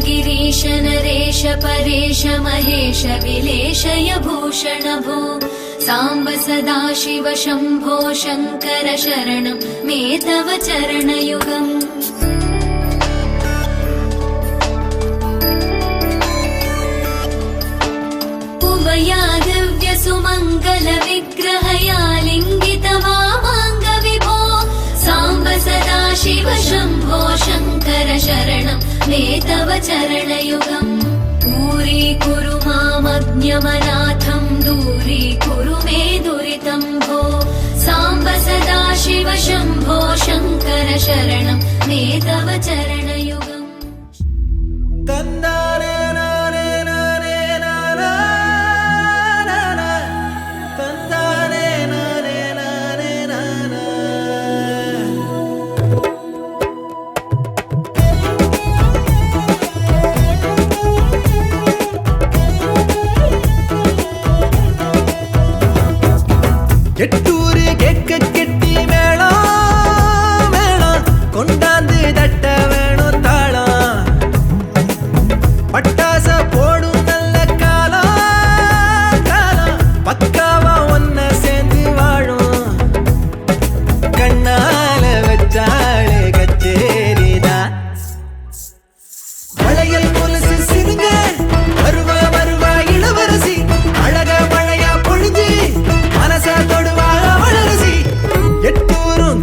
गिरीश नरेश परेश महेश विलेशय भूषण भो साम्ब सदाशिव शम्भो शङ्कर शरणं मे तव चरणयुगम् उमया दिव्य सुमङ्गल विग्रहया लिङ्गित वामाङ्ग विभो साम्ब सदाशिव शम्भो शङ्कर शरणं मे तव चरणयुगम् दूरीकुरु मामज्ञमनाथं दूरीकुरु मे दुरितं भो साम्ब सदाशिव शम्भो शङ्कर शरणं मे तव चरणयुगम् எட்டூரு கேட்க கெட்டி மேளம் மேளம் கொண்டாந்து தட்ட வேணும் தாளம் பட்டாச போடும் நல்ல காலம் காலம் பக்காவா ஒன்ன சேர்ந்து வாழும் கண்ணால வச்சாளே கச்சேரிதான் மழையல் கொலுசு சிறுங்க வருவா வருவா இளவரசி அழக மழையா பொழிஞ்சு மனச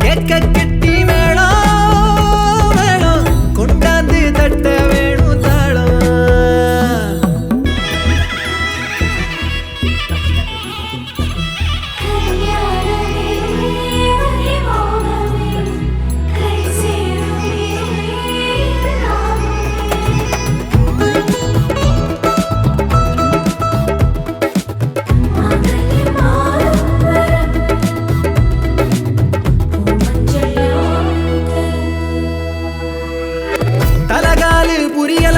கேட்க கெட்டி மேளம் மேளம் கொண்டாந்து தட்ட வேணும் தாளம்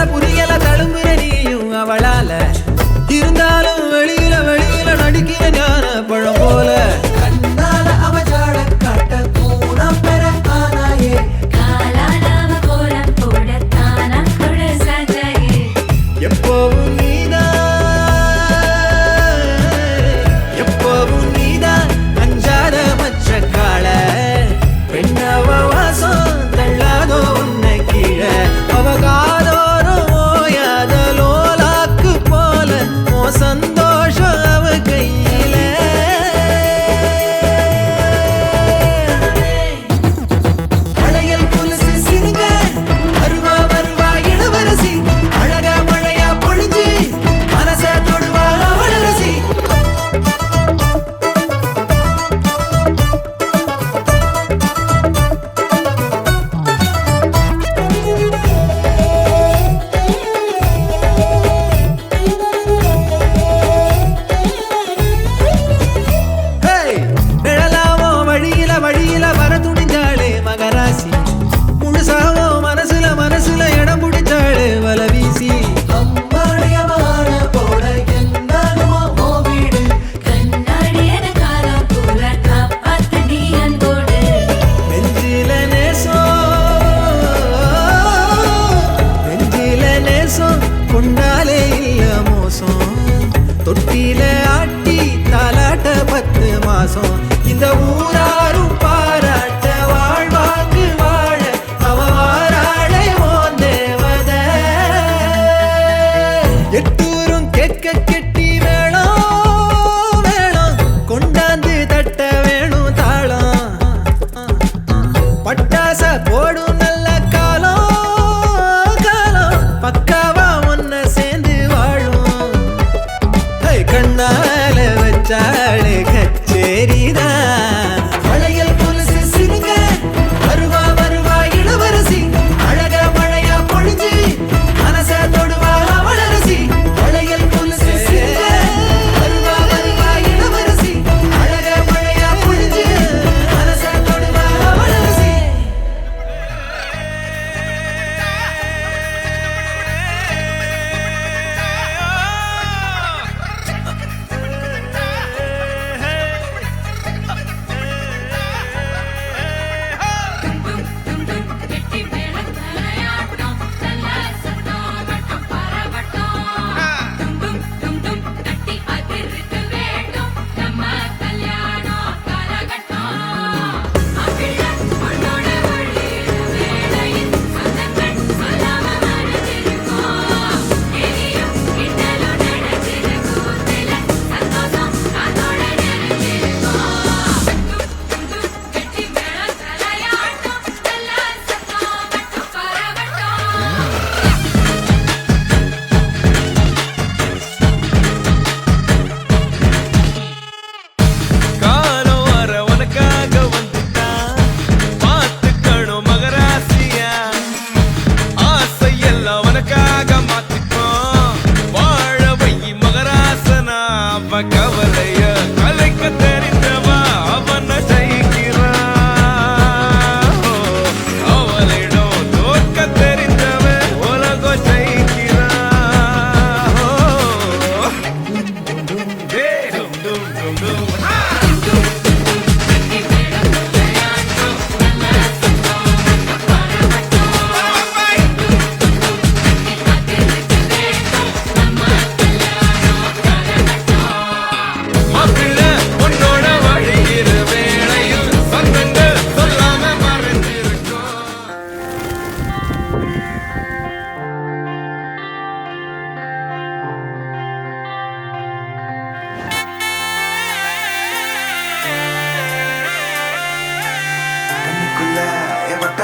புரியல தழும்புற நீயும் அவளால இருந்தாலும் வெளியில வெளியில நடிக்கிற ஞான பழம் போல கண்ணால அவஜாட காட்ட கூணம் பெற ஆனாயே காலாலவ கோலம் போடத்தானா கொட சஜாயே எப்பவும் நீதான் அஞ்சாத மச்ச கால பெண்ணவ வாசம் தள்ளாதோ உன்னை கீழே அவகாதோ சந்தோஷம் அவ கையில மழையல் கொலுசு சிறுங்க வருவா வருவா இளவரசி அழக மழையா பொழிஞ்சு மனச தொடுவா அவளரசி வழியில வர துணிஞ்சாளே மகராசி முழுசாவோ மனசுல இடம் பிடிச்சாளே வல வீசி அம்மாடியமான போட என்னமோ வீடு கண்ணாடியன காலம் போல காப்பாத்து நீ அன்போடு நெஞ்சில நேசம் கொண்டாலே இல்ல மோசம் தொட்டில ஆட்டி தாலாட்ட 10 மாசம் இந்த ஊராரும் பாராட்ட வாழ்வாங்கு வாழ அவ வாராளே ஓந்தே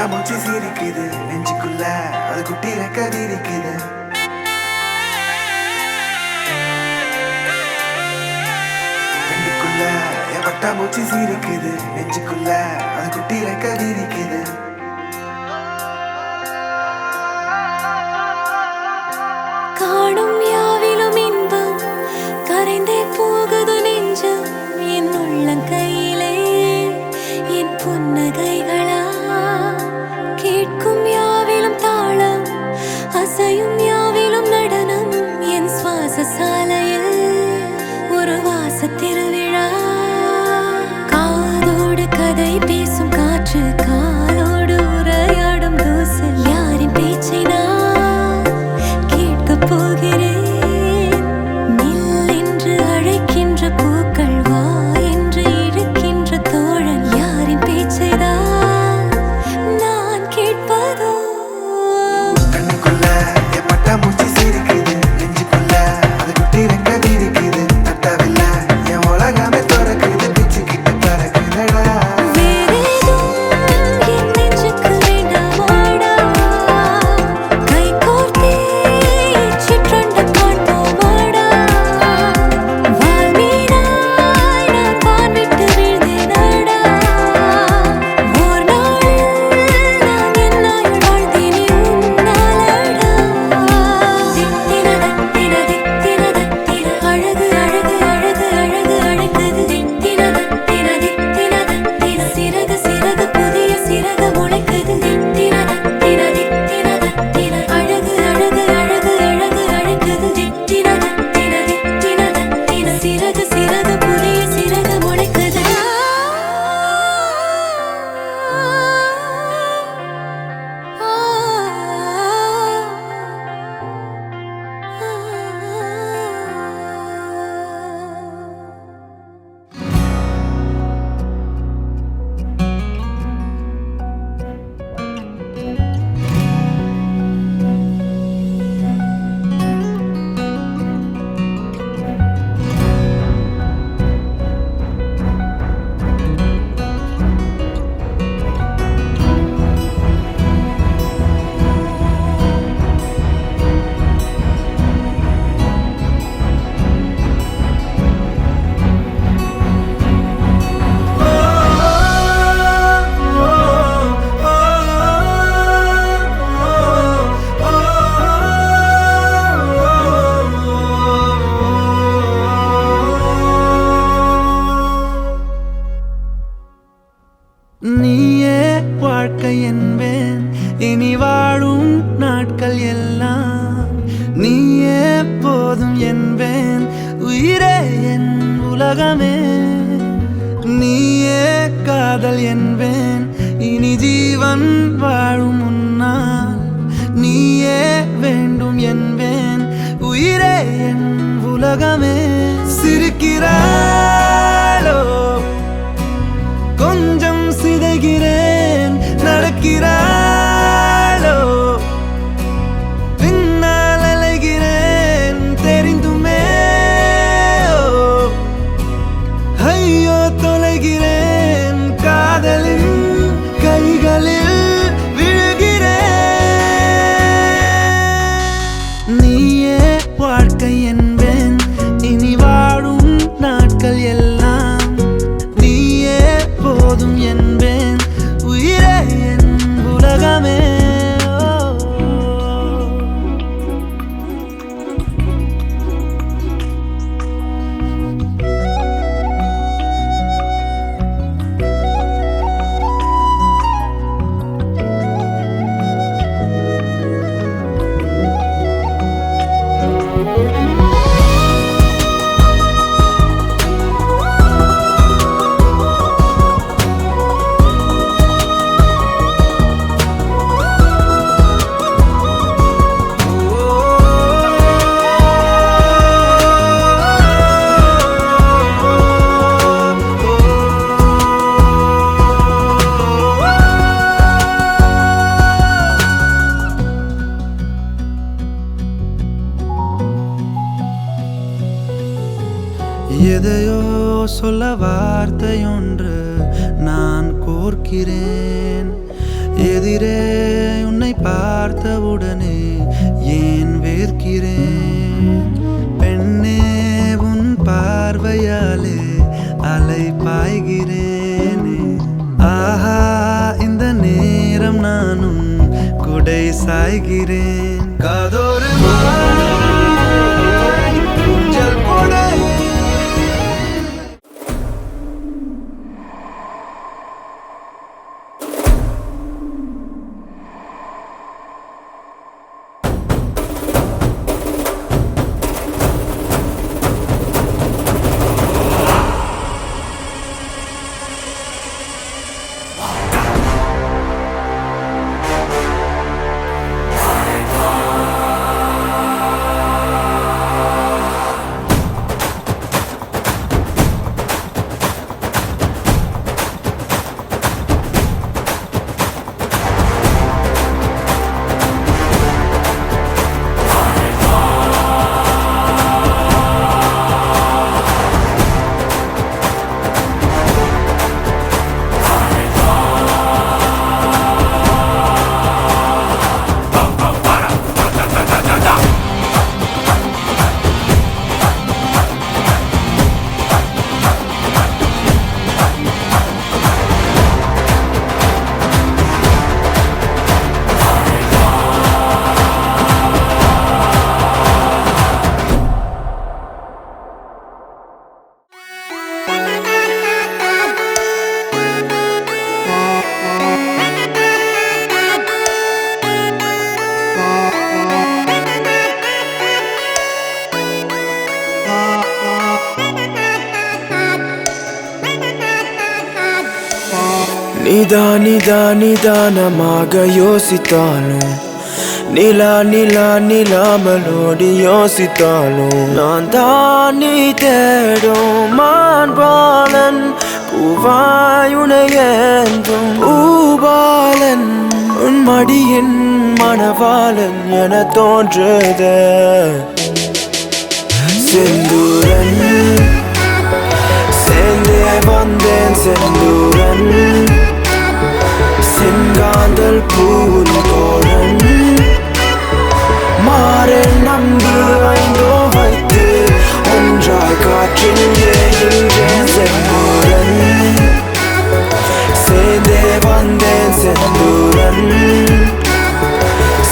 பட்டாம்பூச்சி சிரிக்குது நெஞ்சுக்குள்ள அது குட்டி ரெக்க விரிக்குது கண்ணுக்குள்ள என் பட்டாம்பூச்சி சிரிக்குது நெஞ்சுக்குள்ள அது குட்டி ரெக்க விரிக்குது காணும் யாவிலும் இன்பம் கரைந்தே போகுது நெஞ்சம் என் உள்ளங்கையிலே என் புன்னகைகளா கேட்கும் யாவிலும் தாளம் அசையும் யாவிலும் நடனம் என் சுவாச சாலையில் ஒரு வாச திருவிழா காதோடு கதை பேசும் காற்று காலோடு உரையாடும் தூசு யாரின் பேச்சை நான் கேட்கப் போகிறேன் நில் என்று அழைக்கின்ற பூக்கள் வா என்று இழுக்கின்ற தோழன் யாரின் பேச்சைதான் நான் கேட்பதோ கண்ணுக்குள்ள என் பட்டாம்பூச்சி சிரிக்குது நெஞ்சுக்குள்ள அது குட்டி ரெக்க விரிக்குது தட்டவில்ல என் உலகமே திறக்குது பிச்சுக்கிட்டு பறக்குதடா வேறேதும் என் நெஞ்சுக்கு வேண்டாமாடா கை கோர்த்தே சிற்றண்ட காண்போமாடா வால்மீனாய் நான் வான்விட்டு வீழ்ந்தேனடா ஓர் நாளில் நான் என்னாயுள் வாழ்ந்தேனே உன்னாலடா தித்தின தத்தின தித்தின தத்தின அழகு அழகு அழகு அழகு அழைத்தது தித்தின தத்தின தித்தின தத்தின சிறகு சிறகு புதிய சிறகு முளைக்குது தித்தின தத்தின தித்தின தத்தின அழகு அழகு அழகு அழகு அழைக்குது தித்தின தத்தின தித்தின தத்தின சிறகு சிறகு புதிய சிறகு முளைக்குது நீயே வாழ்க்கை என்பேன் இனி வாழும் நாட்கள் எல்லாம் நீயே போதும் என்பேன் உயிரே என் உலகமே நீயே காதல் என்பேன் இனி ஜீவன் வாழும் முன்னால் நீயே வேண்டும் என்பேன் உயிரே என் உலகமே சிரிக்கிறாளோ கொஞ்சம் சிதைகிறேன் நடக்கிறாளோ பின்னால் அலைகிறேன் தெரிந்துமே ஐயோ தொலைகிறேன் காதலின் கைகளில் விழுகிறேன் நீயே வாழ்க்கை என்பேன் இனி வாழும் நாட்கள் எல்லாம் நீயே போதும் என்பேன் உயிரே என் உலகமே எதையோ சொல்ல வார்த்தையொன்று நான் கோர்க்கிறேன் எதிரே உன்னை பார்த்தவுடனே ஏன் வேர்க்கிறேன் பெண்ணே உன் பார்வையாலே அலை பாய்கிறேனே ஆஹா இந்த நேரம் நானும் குடை சாய்கிறேன் காதோறு ஊஞ்சல் கொடை நிதானமாக யோசித்தாலும் நிலாமலோடி யோசித்தாலும் நான் தான் நீ தேடும் மான்பாலன் பூவாயுனையேந்தும் பூபாலன் உன் மடியின் மணவாளன் என தோன்றுதே செந்தூரன் சேர்ந்தே வந்தேன் செந்தூரன் செங்காந்தல் பூந்தோழன் மாறு நம்பு ஐந்தோ வைத்து ஒன்றாய் காற்றில் ஏகின்றேன் செந்தூரன் சேர்ந்தே வந்தேன் செந்தூரன்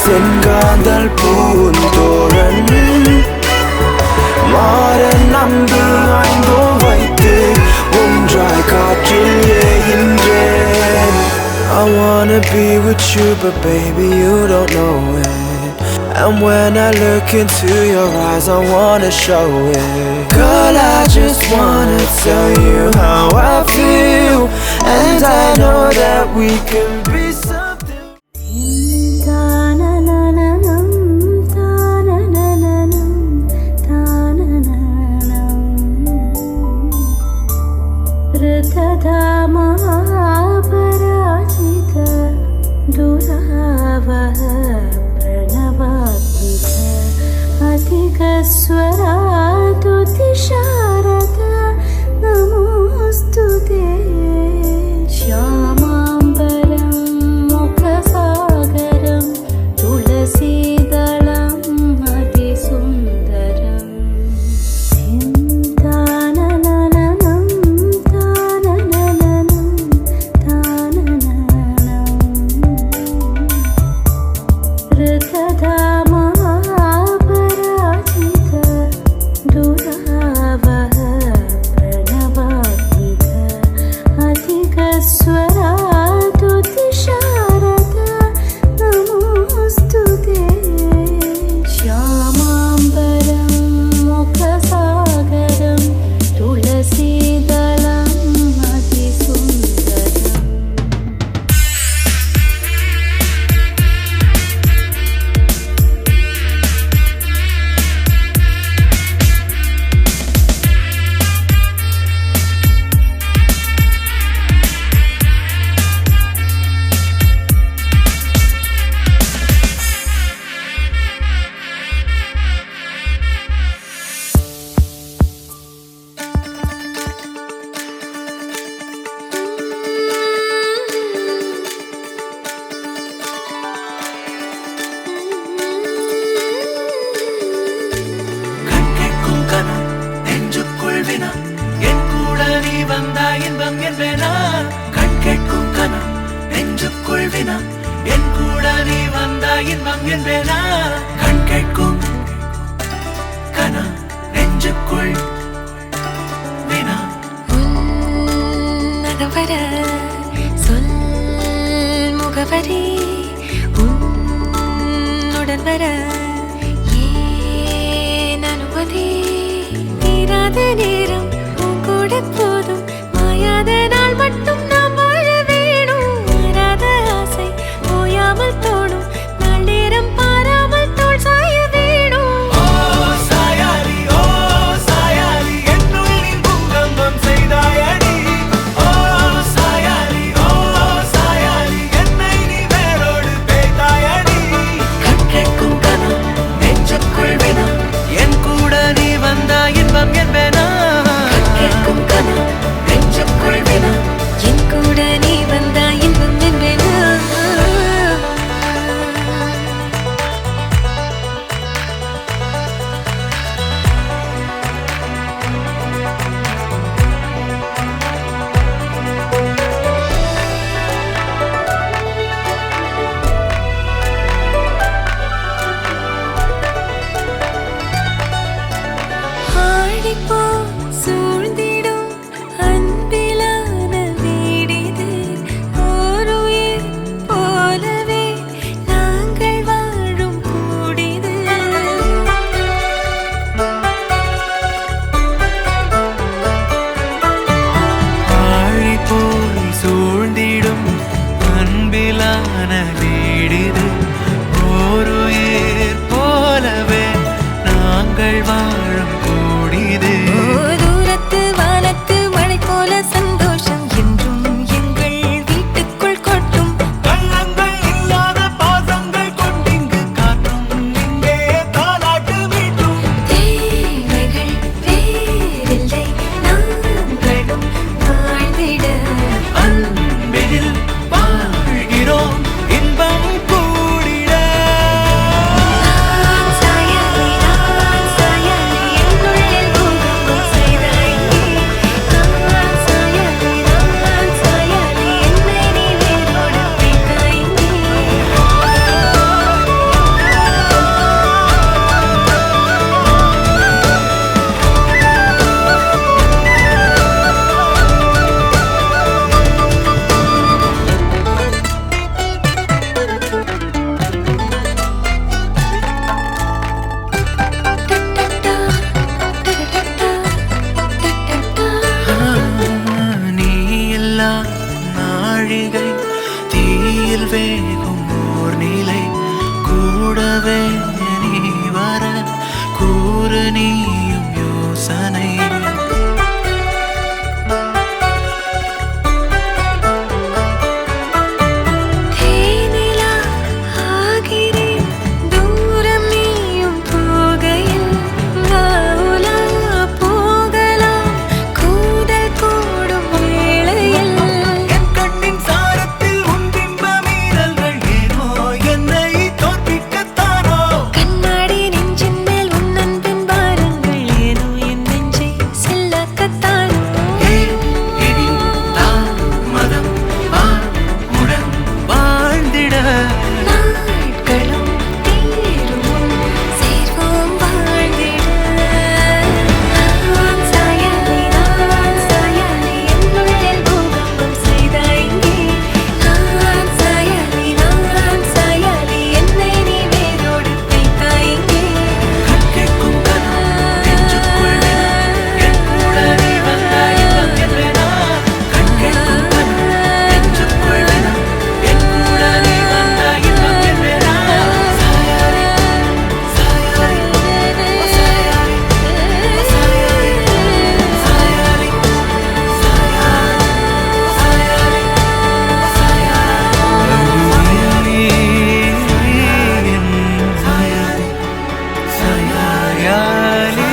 செங்காந்தல் பூந்தோழன் மாறு நம்பு ஐந்தோ வைத்து ஒன்றாய் காற்றில் ஏகின்றேன் I wanna be with you, but baby, you don't know it. And when I look into your eyes, I wanna show it. Girl, I just wanna tell you how I feel. And I know that we can be something. दुरावह प्रणवात्मिक अधिकस्वरा तुतिशारदा नमोऽस्तु ते श्यामाम्बरम् தினம் என் கூட நீ வந்தா இன்பம் என்பேனா கண் கேட்கும் கனா நெஞ்சுக்குள் வினா நகவர சொல் முகவரி உன்னுடன் வர ஏன் அனுமதி தீராத நேரம் உன் கூட போதும் மாயாத நாள் மட்டும் நாம் வாழ வேணும் மாறாத ஆசை ஓயாமல் தோணும் நாள் நேரம் பாராமல் தோள் சாய வேணும் ஓ சாயாரி என்னுள் நீ பூகம்பம் செய்தாயடி ஓ சாயாரி என்னை நீ வேரோடு பேய்த்தாயடி கண் கேட்கும் கனா நெஞ்சுக்குள் வினா என் கூட நீ வந்தா இன்பம் என்பேனா கண் கேட்கும் கனா நெஞ்சுக்குள் வினா என் கூட நீ வந்தா இன்பம் என்பேனா ஆடிப்போ சூழ்ந்திடும் அன்பிலான வீடிது ஒரு உயிர் போலவே நாங்கள் வாழும் கூடிது ஆழி போய் சூழ்ந்திடும் அன்பிலான வீடிது ஓருயிர் போலவே நாங்கள் வாழும் கூடிது தூரத்து வானத்து மழை போல சந்தோஷம் என்றும் எங்கள் வீட்டுக்குள் கொட்டும் கள்ளங்கள் இல்லாத பாசங்கள் கொண்டிங்கு காற்றும் இங்கே தாலாட்டு மீட்டும் தேவைகள் வேறில்லை நாங்களும் வாழ்ந்திட அன்பினில் வாழ்கிறோம் இன்பம் கூடிட நான் சாயலி என்னுள்ளில் பூகம்பம் செய்தாய் நான் சாயலி என்னை நீ வேரோடு வைத்தாய் நீ எல்லா நாழிகை தீயில் வேகும் ஓர் நிலை கூடவே நீ வர கூறு நீயும் யோசனை தேனிலா ஆகிறேன் தூரம் நீயும் போகையில் வாவுலா போகலாம் கூடல் கூடும் வேளையில் என் கண்ணின் சாரத்தில் உன் பிம்ப மீறல்கள் ஏனோ என்னை தோற்பிக்கத்தானோ கண்ணாடி நெஞ்சின் மேல் உன் அன்பின் பாரங்கள் ஏனோ என் நெஞ்சை செல்லாக்கத்தான் இனி தாமதம் உடன் வாழ்ந்திட நாட்களும் தீரும் சேர்வோம் வாழ்ந்திட நான் சாயலி என்னுள்ளில் பூகம்பம் செய்தாய் நான் சாயலி என்னை நீ வேரோடு வைத்தாய் கண் கேட்கும் கனா நெஞ்சுக்குள் வினா என் கூட நீ வந்தா இன்பம் என்பேனா கண் கேட்கும் கனா நெஞ்சுக்குள் வினா என் கூட நீ வந்தா இன்பம் என்பேனா சாயாரி சாயாரி சாயாரி சாயாரி சாயாரி சாயாரி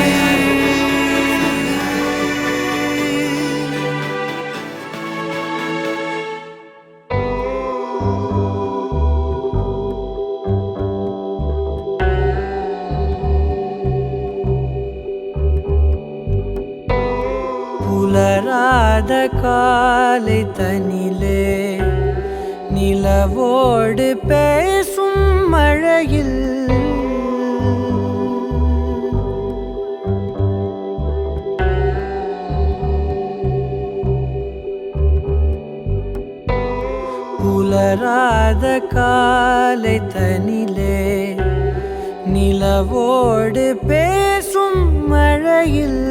புலராத காலை தனிலே நீ நிலவோடு பேசும் மழையில் புலராத காலை தனிலே நிலவோடு பேசும் மழையில்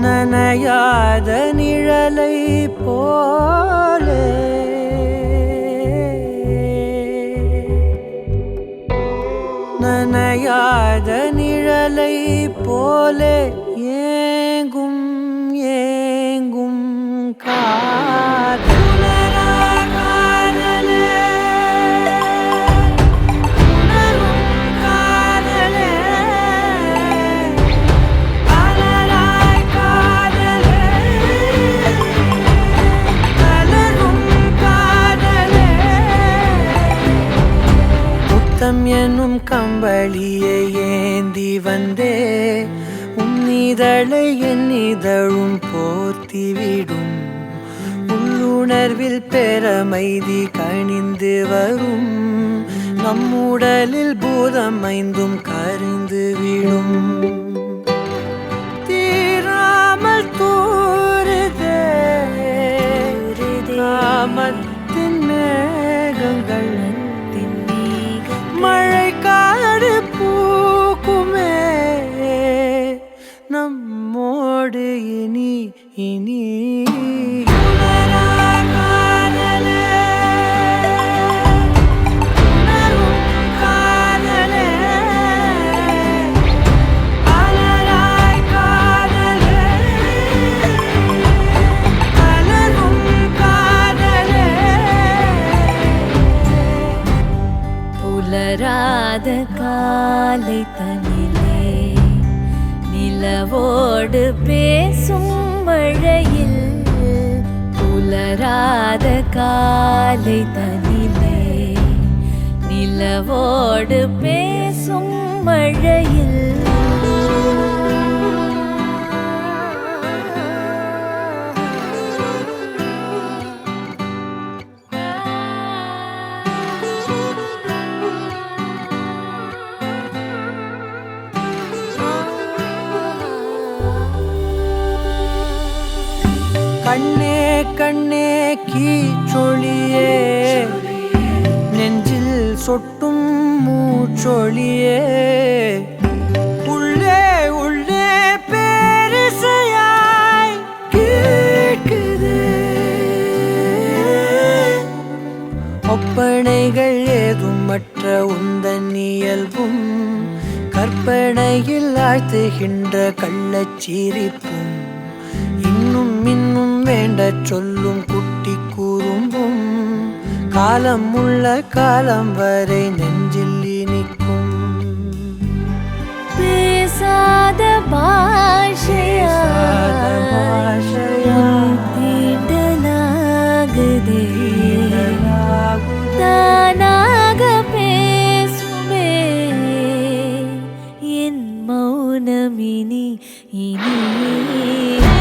நனையாத நிழலை போலே நனையாத நிழலை போலே ஏங்கும் ஏங்கும் காதலே எனும் கம்பளியை ஏந்தி வந்தே உன்னிதழை என்னிதழும் போர்த்திவிடும் உள்ளுணர்வில் பெறமைதி கணிந்து வரும் நம்முடலில் பூதம் ஐந்தும் கரிந்து விடும் தீராமல் தூருதே நாமத்தின் மேகங்கள் மழை காடு பூக்குமே நம்மோடு இனி இனி புலராத காலை தனிலே நிலவோடு பேசும் மழையில் புலராத காலை தனிலே நிலவோடு பேசும் மழையில் கண்ணே கண்ணே கீச்சொழியே நெஞ்சில் சொட்டும் மூச்சொழியே உள்ளே உள்ளே பேரிசையாய் கேட்குது ஒப்பனைகள் ஏதும் மற்ற உந்தன் இயல்பும் கற்பனையில் ஆழ்த்துகின்ற கள்ளச்சிரிப்பும் இன்னும் இன்னும் வேண்ட சொல்லும் குட்டி கூறும்பும் காலம் உள்ள காலம் வரை நெஞ்சில் இனிக்கும் பேசாத பாஷையா தீண்டலாகுதே தானாக பேசுமே என் மௌனமினி இனி மேகம்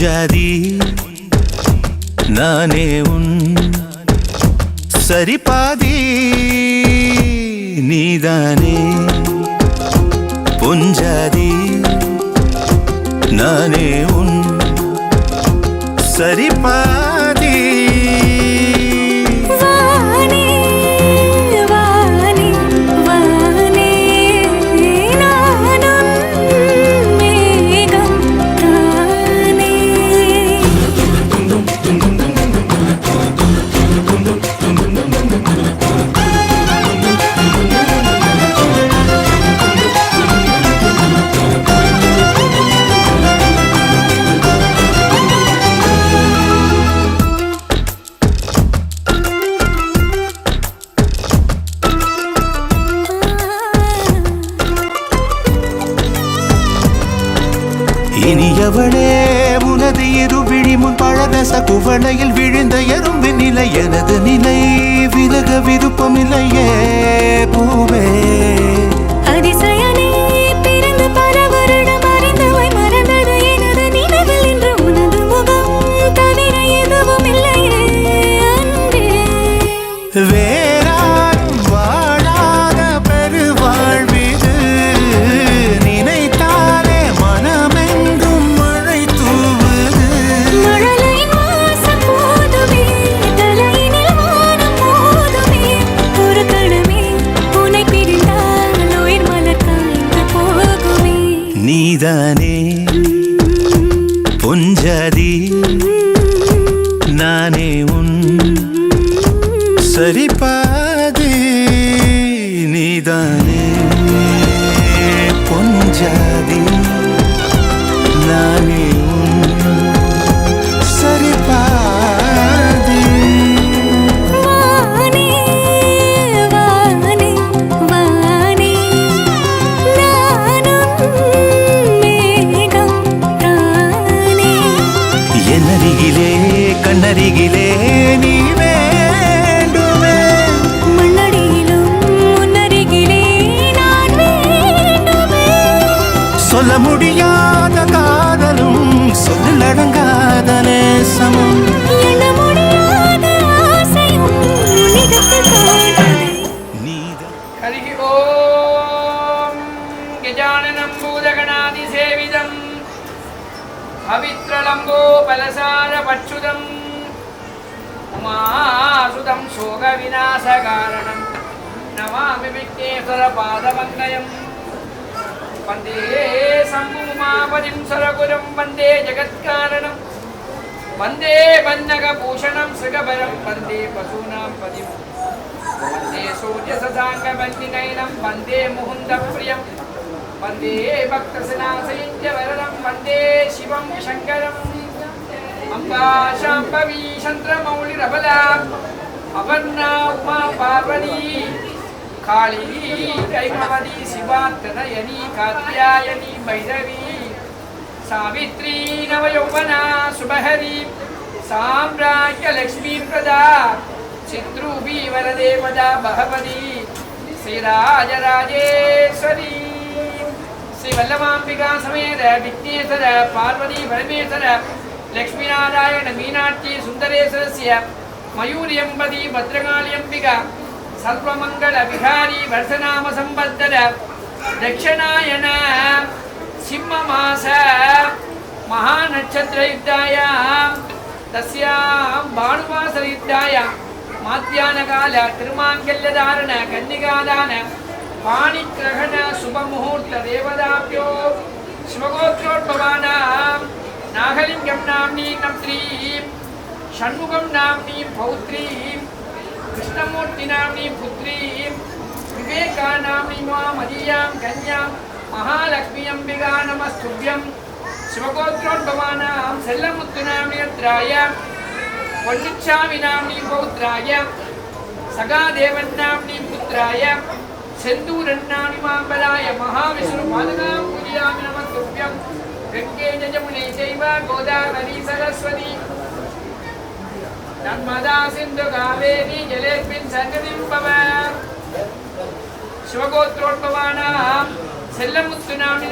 பொஞ்சாதி நானே உன் சரிபாதி நீதானே பொஞ்சாதி நானே உன் சரிபாதி வானே வானே வானே நானும் மேகம் தானே இனியவளே உனது இருவிழி முன் பழரச குவளையில் விழுந்த எறும்பின் நிலை எனது நிலை விலக விருப்பமில்லையே பூவே அதிசயனே பிறந்து பல வருடம் அறிந்தவாய் மறந்தது எனது நினைவில் இன்று உனது முகம் தவிர எதுவும் இல்லையே அன்பே வேறாரும் வாழாத பெருவாழ்விது நினைத்தாலே மனமெங்கும் மழை தூவுது மழலையின் வாசம் போதுமே தலையினில் வானம் போதுமே ஒரு கணமே உன்னை பிரிந்தால் உயிர் மலர் காய்ந்து போகுமே நீதானே பொஞ்சாதி நானே உன் சரிபாதி நீதானே பொஞ்சாதி நானே உன் சரிபாதி வானே வானே வானே நானும் மேகம் தானே என்னருகிலே கண்ணருகிலே நீ வேண்டுமே மண்ணடியிலும் முன்னருகிலே நான் வேண்டுமே சொல்ல முடியாத காதலும் சொல்லில் அடங்காத நேசமும் எண்ண முடியாத ஆசையும் உன்னிடத்தில் தோன்றுதே நீதான் हरिः ॐ गजाननं भूतगणादिसेवितं पवित्रलम्बोपलसारपच्छुतम् उमासुतं शोकविनाशकारणं नमामि विघ्नेश्वरपादमङ्गयं वन्दे शम्भुमापदिं सरगुरुं वन्दे जगत्कारणं वन्दे बन्धकभूषणं सृगभरं वन्दे पशूनां पदिम् वन्दे सूर्यशशाङ्कवल्लिनयनं वन्दे मुकुन्दप्रियं वन्दे भक्तसनाशयञ्जवरणं वन्दे शिवं शङ्करम् अम्बा शाम्भवी चन्द्रमौलिरबला अपर्णा उमा पार्वती काली कैकवती शिवा तनयनी कात्यायनी भैरवी सावित्री नवयौवना शुभहरी साम्राज्यलक्ष्मीप्रदा चित्रूपी वरदेवता बहवती श्रीराजराजेश्वरी श्रीवल्लभाम्बिका समेत विघ्नेश्वर पार्वती परमेश्वर लक्ष्मीनारायण मीनाक्षी सुन्दरेश्वरस्य मयूर्यम्बदी भद्रकाल्यम्बिका सर्वमङ्गल विहारी वर्षनाम संवत्सर दक्षिणायन सिंहमास महानक्षत्रयुक्तायां तस्यां भानुवासरयुक्तायां माध्याह्नकाल तिरुमाङ्गल्यधारण कन्निकादान पाणिग्रहण शुभमुहूर्त देवताभ्यो शिवगोत्रोद्भवानां नागलिङ्गं नाम्नीं नम्त्रीं षण्मुखं नाम्नीं पौत्रीं कृष्णमूर्ति नाम्नीं पुत्रीं विवेका नाम्नीं वा मदीयां कन्यां महालक्ष्मी अम्बिका नमस्तुभ्यं शिवगोत्रोद्भवानां सेल्लमुत्तु नाम्न्यत्राय वन्निच्छामि नाम्नीं पौत्राय सगादेवन् नाम्नीं पुत्राय सेन्दूरन्नामिमाम्बलाय महाविष्णुपादकां पूजयामि नमस्तुभ्यं गङ्गे जमुने चैव गोदावरी सरस्वती नर्मदा सिन्धु कावेरी जलेऽस्मिन् सन्निधिं भव शिवगोत्रोद्भवानां सेल्लमुत्तु नाम्नीं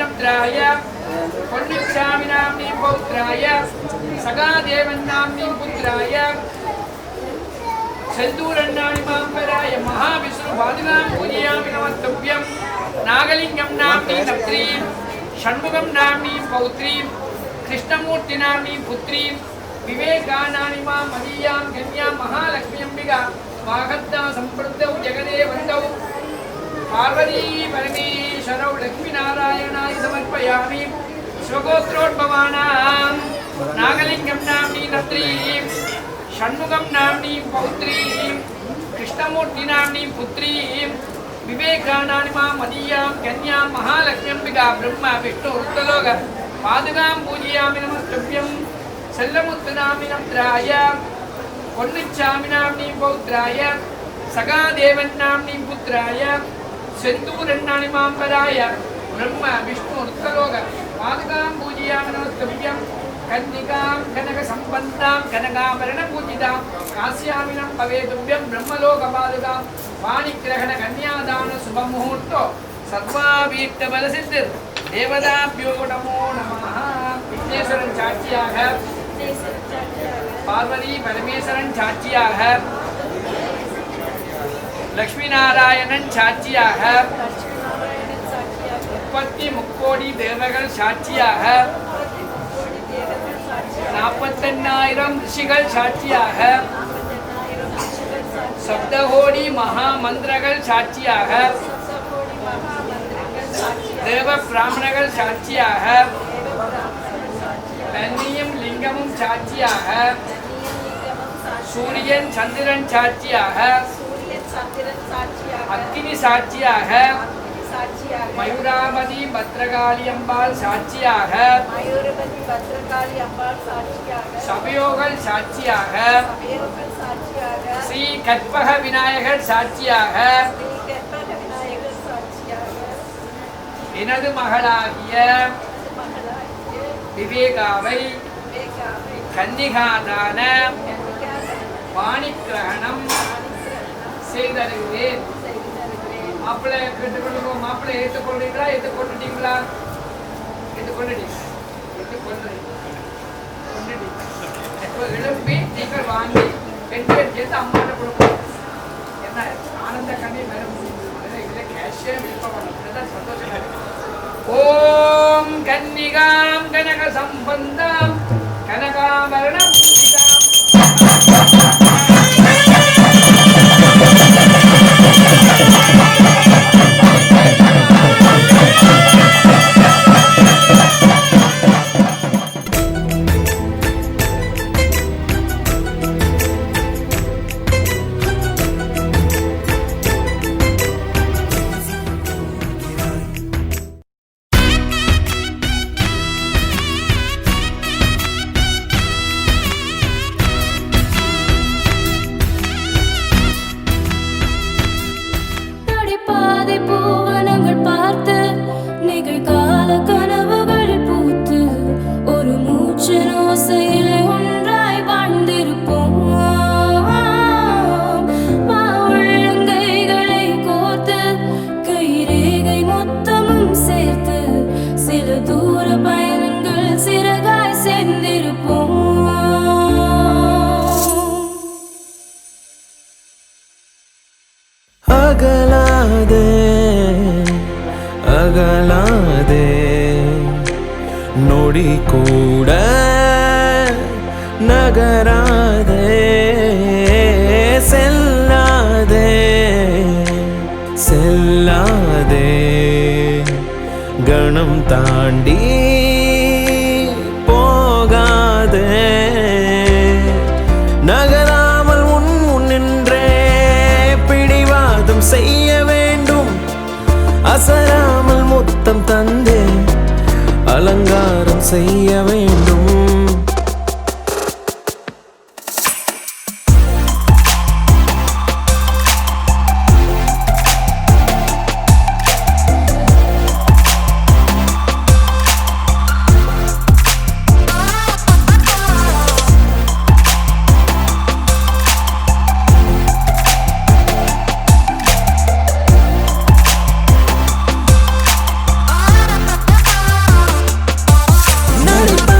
पौत्राय सगा देवन्नाम्नीं पुत्राय सेन्दूरन्नाणिमां पराय महाविष्णुपादुकां पूजयामि नमस्तुभ्यं नागलिङ्गं नाम्नीं नप्त्रीं षण्मुखं नाम्नीं पौत्रीं कृष्णमूर्तिनाम्नीं पुत्रीं विवेकानानिमां मदीयां कन्यां महालक्ष्म्यम्बिका वागद्दा सम्पृक्तौ जगदे वन्दौ पार्वती परमेश्वरौ लक्ष्मीनारायणाय समर्पयामि स्वगोत्रोद्भवानां नागलिङ्गं नाम्नीं नप्त्रीं षण्मुखं नाम्नीं पौत्रीं कृष्णमूर्तिनाम्नीं पुत्रीं विवेकानानिमां मदीयां कन्यां महालक्ष्म्यम्बिका ब्रह्म विष्णु रुद्रलोक पादुकां पूजयामि नमस्तुभ्यं सेल्लमुत्तनाम्नीं பொன்னிச்சாமினாம்னீ பௌத்ராய சகாதேவன்னாம்னீ புத்ராய செந்தூரன்னாணிமாம்பராய பிரம்ம விஷ்ணு ருத்ரலோக பாதுகாம் பூஜியாமி நமஸ்துभ्यं கன்னிகாம் கனக சம்பந்தாம் கனகாபரண பூஜிதாம் காஸ்யாமினம் பவேதுभ्यं பிரம்மலோக பாதுகாம் வாணிக்கிரகண கன்யாதான சுபமுகூர்த்தோ சர்வாபீஷ்ட பலசித்திர் தேவதாப்யோ நமோ நமः விக்னேஸ்வரன் சாட்சியாக பார்வதி பரமேஸ்வரன் சாட்சியாக லக்ஷ்மிநாராயணன் சாட்சியாக 33 தேவர்கள் சாட்சியாக 48,000 ரிஷிகள் சாட்சியாக சப்தகோடி மகா மந்திரங்கள் சாட்சியாக தேவ பிராமணர்கள் சாட்சியாக தண்ணியும் லிங்கமும் சாட்சியாக சூரியன் சந்திரன் சாட்சியாக அக்னி சாட்சியாக மயூராபதி பத்ரகாளி அம்பாள் சாட்சியாக சபயோகள் சாட்சியாக ஸ்ரீ கற்பக விநாயகர் சாட்சியாக எனது மகளாகிய விவேகாவை கன்னிகாதான வாணிக்கிரகணம் செய்தருகிறேன். மாப்பிள்ளை கேட்டுக்கொண்டு மாப்பிள்ளை ஏற்றுக்கொண்டீங்களா ஏற்றுக்கொண்டுட்டீங்களா எழுப்பி நீங்கள் வாங்கி பெண்கள் சேர்த்து அம்மாட்ட கொடுக்கணும். என்ன ஆனந்த கண்ணி மேலும் இதில் கேஷே விருப்பம் சந்தோஷம். ஓம் கன்னிகாம் கனக சம்பந்தாம் கனகாபரண பூஜிதாம் அகலாதே நொடி கூட நகராதே செல்லாதே செல்லாதே கணம் தாண்டி போகாதே நகராமல் உன் முன்னின்றே பிடிவாதம் செய்ய வேண்டும் அசராமல் முத்தம் தந்தே அலங்காரம் செய்ய வேண்டும் நடிப்ப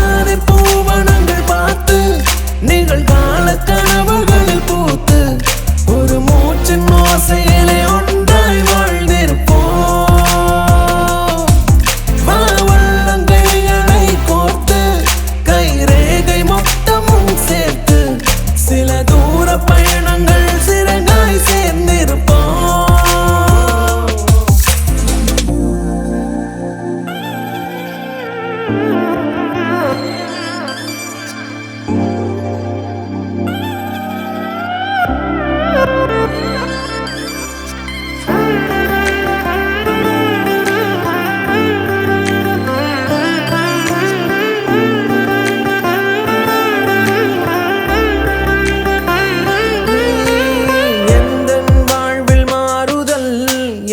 எந்தன் வாழ்வில் மாறுதல்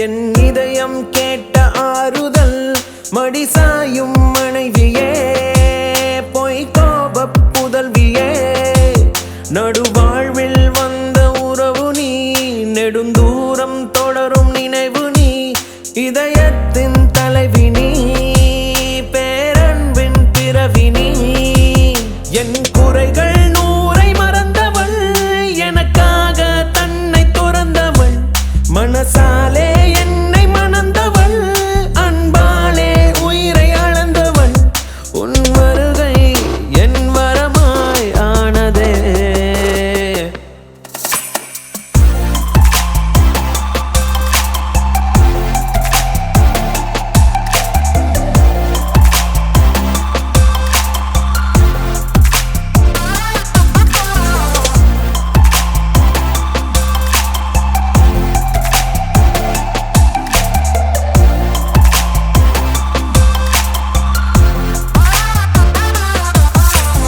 என் இதயம் கேட்ட ஆறுதல் மடிசாயும் மனைவியே பொய் கோப புதல்வியே நடுவாழ்வில் வந்த உறவு நீ நெடுந்தூரம் தொடரும் நினைவு நீ இதயத்தின் தலைவி நீ பேரன்பின் பிறவி நீ என் குறைகள் நூறை மறந்தவள் எனக்காக தன்னை துறந்தவள் மனசாலே என்னை மணந்தவள் அன்பாலே உயிரை அளந்தவள் உன் வருகை என் வரமாய் ஆனதே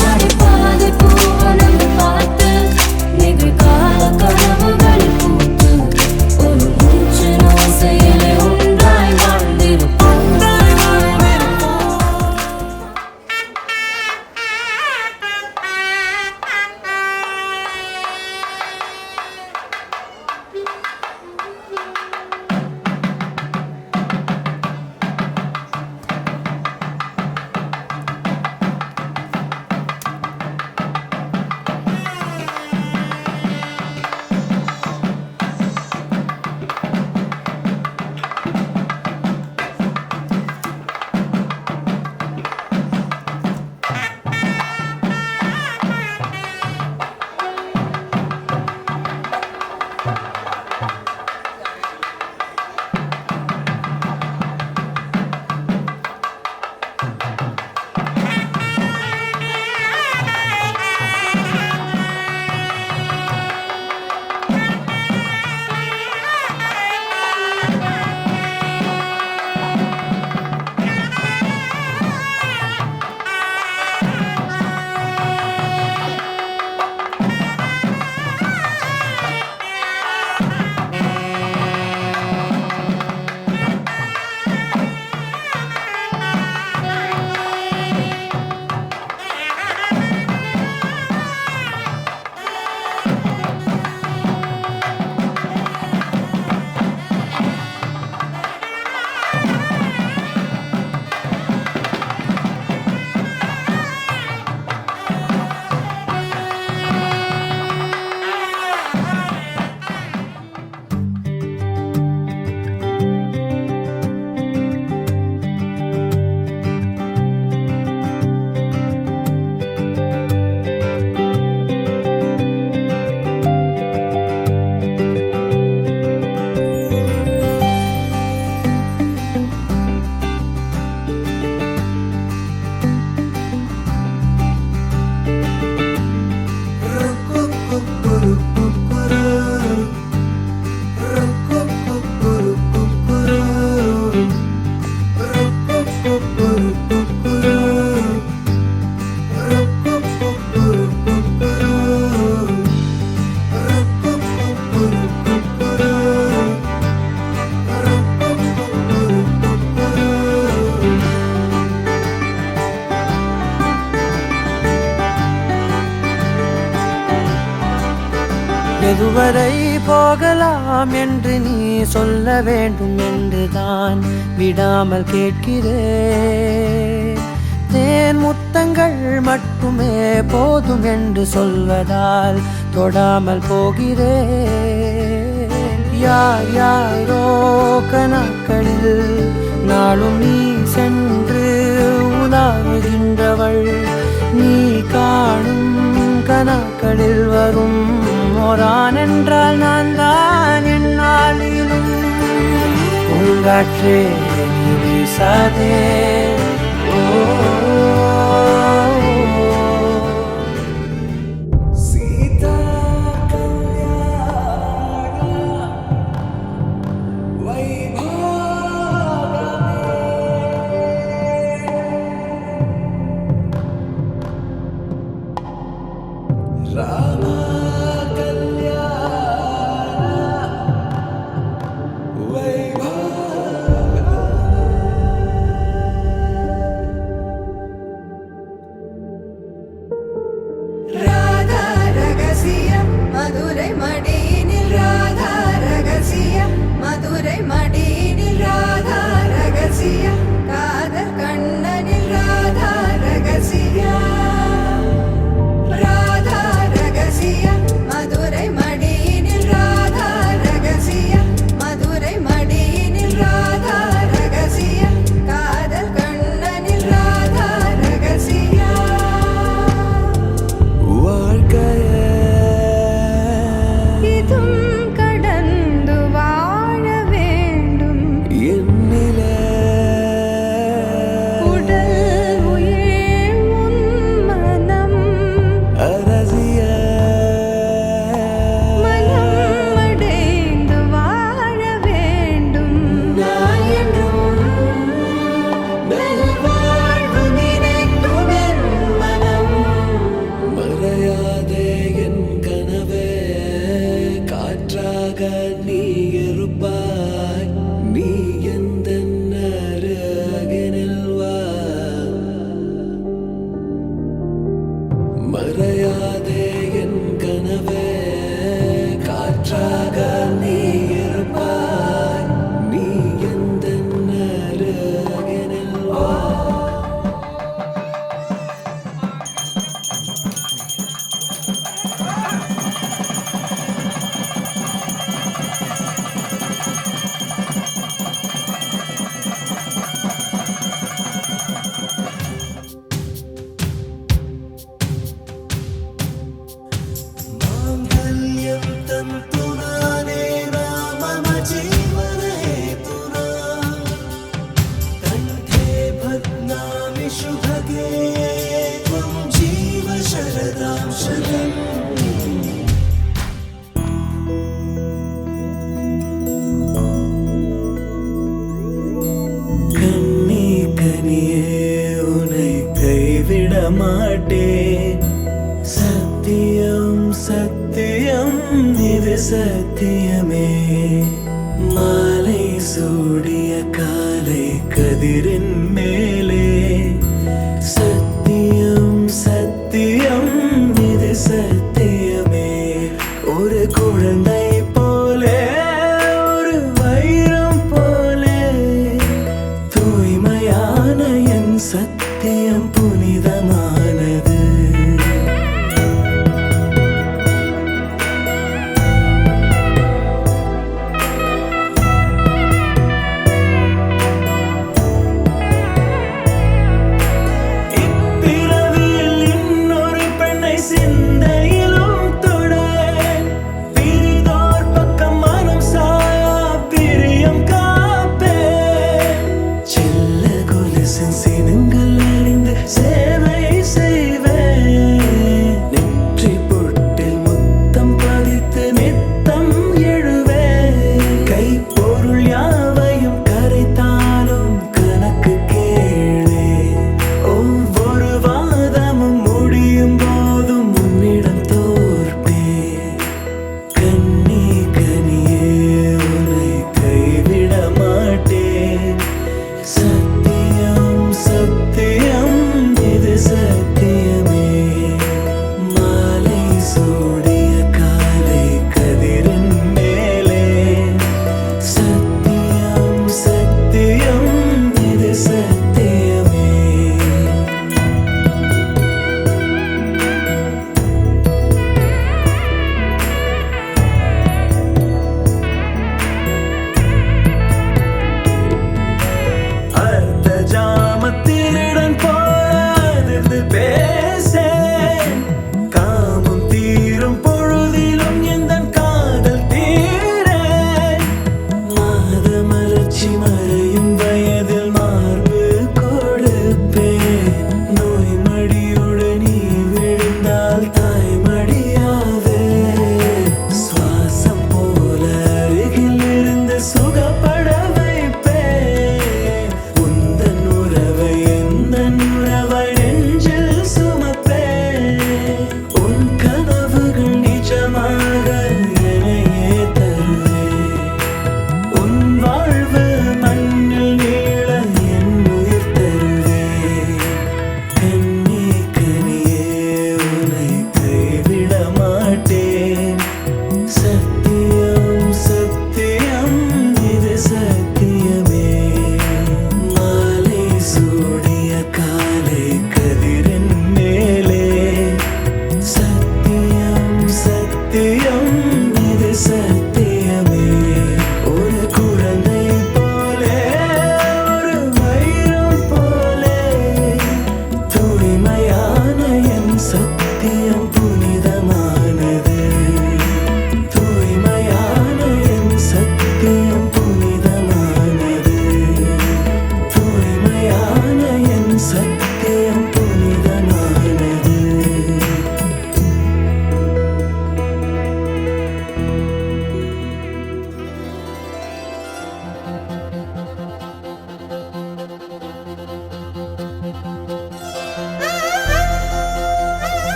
நடைபாதை பூவனம் பார்த்து நிகழ்கால கனவுகளில் பூத்து ஒரு மூச்சு ஓசையிலே ஒன்றாய் வாழ்ந்திருப்போம். எதுவரை போகலாம் என்று நீ சொல்ல வேண்டும் என்றுதான் விடாமல் கேட்கிறேன். தேன் முத்தங்கள் மட்டுமே போதும் என்று சொல்வதால் தொடாமல் போகிறேன். யார் யாரோ கணக்களில் நாளும் நீ சென்று உலாவுகின்றவள். நீ காணும் கணக்களில் வரும் ஓரான் என்றால் நான் தான் என்னாலும். பூங்காற்றே நீ வீசாதே, ஓ ராதா ரகசியம் மதுரை மடியினில் ராதா ரகசியம் மதுரை மடியினில் ராதா ரகசியம் காதல் கண்ணனில் ராதா ரகசியம் ராதா ரகசியம் மதுரை மடியினில் ராதா ரகசியம் மதுரை மடியினில் ராதா ரகசியம் காதல் கண்ணனில் ராதா ரகசியம் வாழ்க்கையே இதும் கடந்து வாழ வேண்டும் என்னிலே உடல் உயிர் உன் மனம் அரசிய மனம் அடைந்து வாழ வேண்டும் நான் என்றும் நல்வாழ்வு நினைக்கும் என் மனம் மறையாதே என் கனவே காற்றாக நீ இருப்பாய் நீ எந்த அருகினில் வா மறையாதே என் கனவே காற்றாக நீ இருப்பாய் நீ எந்த அருகினில் வா मांगल्यं तन्तुना नेना मम जीवनहेतुना कण्ठे बध्नामि शुभगे त्वं जीव शरदां शतम् கண்ணி கனியே உன்னை கைவிட மாட்டேன் சத்தியம் சத்தியம் இது சத்தியமே மாலை சூடிய காலை கதிரின் மேலே சத்தியம் சத்தியம் இது சத்தியமே ஒரு குழந்தை போலே ஒரு வைரம் போலே தூய்மையான என் சத்தியம் புனிதமானது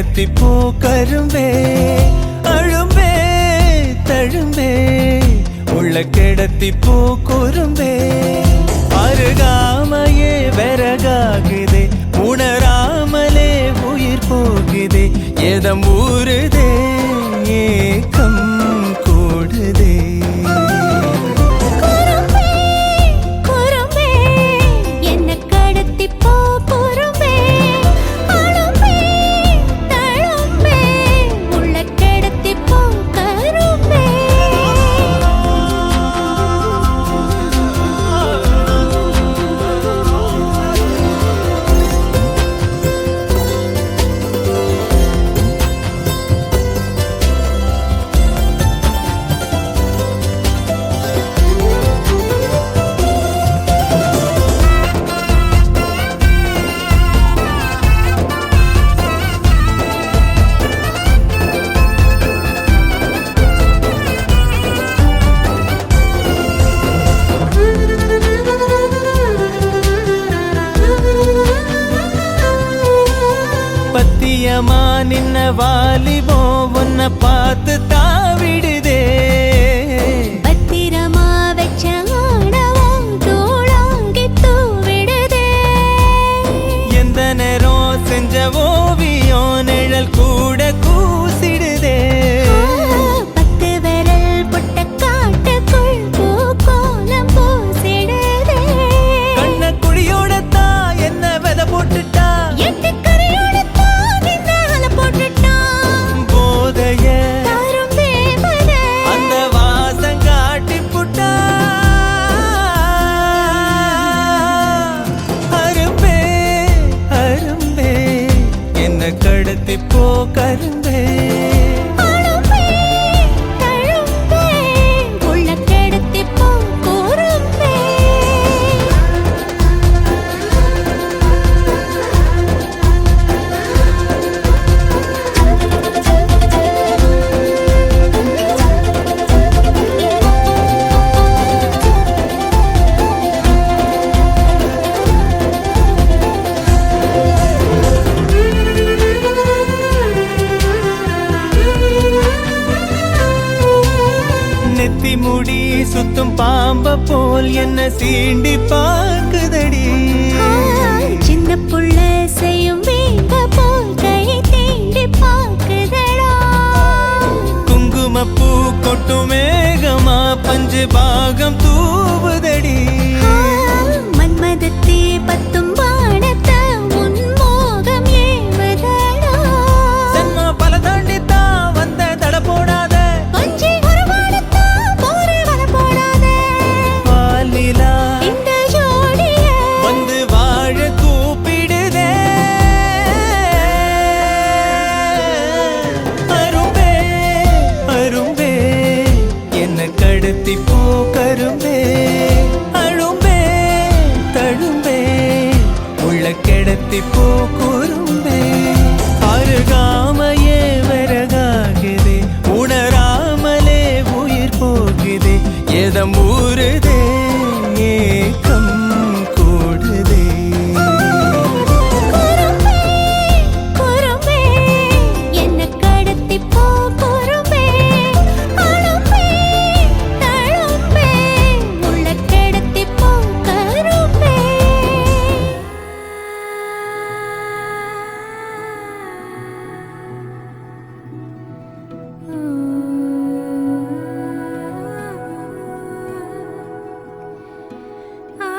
கிடத்தி போ கரும்பே அழும்பே தழும்பே உள்ள கிடத்தி போ குறும்பே அருகாமையே விறகாகுதே உணராமலே உயிர் போகுதே எதம் ஊறுதே ஏக்கம் கூடுதே குறும்பே குறும்பே என்ன கடத்தி போ குறும்பே அழும்பே தழும்பே உள்ள கிடத்தி போ கரும்பே பத்தியமா நின்ன வாலிபோ உன்னை பார்த்து தாவிடுதே பத்திரமா வச்ச ஆணவம் தூளாங்கி தூவிடுதே எந்த நேரம் செஞ்ச ஓவியம் நிழல் கூட கூசிடுதே பத்து விரல் புட்ட காட்டுக்குள் பூக்கோலம் பூசிடுதே கண்ண குடியோடத்தான் என்ன விதை போட்டுட்டா எட்டு கரையோட தான் என்ன அலை போட்டுட்டான் போதைய தாரும் தேவதை அந்த வாசம் காட்டி புட்டா அரும்பே அரும்பே என்ன கடத்தி போ கரும்பே அழும்பே தழும்பே உள்ள கிடத்தி போ குறும்பே நெத்தி முடி சுத்தும் பாம்ப போல் என்ன சீண்டி பார்க்குதடி சின்ன புள்ள செய்யும் வீங்க போல் கை தீண்டி பாக்குதடா குங்குமப்பூ கொட்டு மேகமா பஞ்சு பாகம் தூவுதடி மன்மதத்தே பத்தும் பாடத்த உன் மோகம் ஏவதடா சென்மா பல தாண்டித்தான் வந்த தட போடாத கொஞ்சி உருவாடத்தா போரே வர போடாதே பாலிலா இந்த ஜோடிய வந்து வாழ கூப்பிடுதே அரும்பே அரும்பே என்ன கடத்தி போ கரும்பே அழும்பே தழும்பே உள்ள கிடத்தி போ குறும்பே அருகாமையே விறகாகுதே உணராமலே உயிர் போகுதே எதம் ஊறுதே ஏக்கம் கூடுதே குறும்பே குறும்பே என்ன கடத்தி போ குறும்பே அழும்பே தழும்பே உள்ள கிடத்தி போ கரும்பே ஆ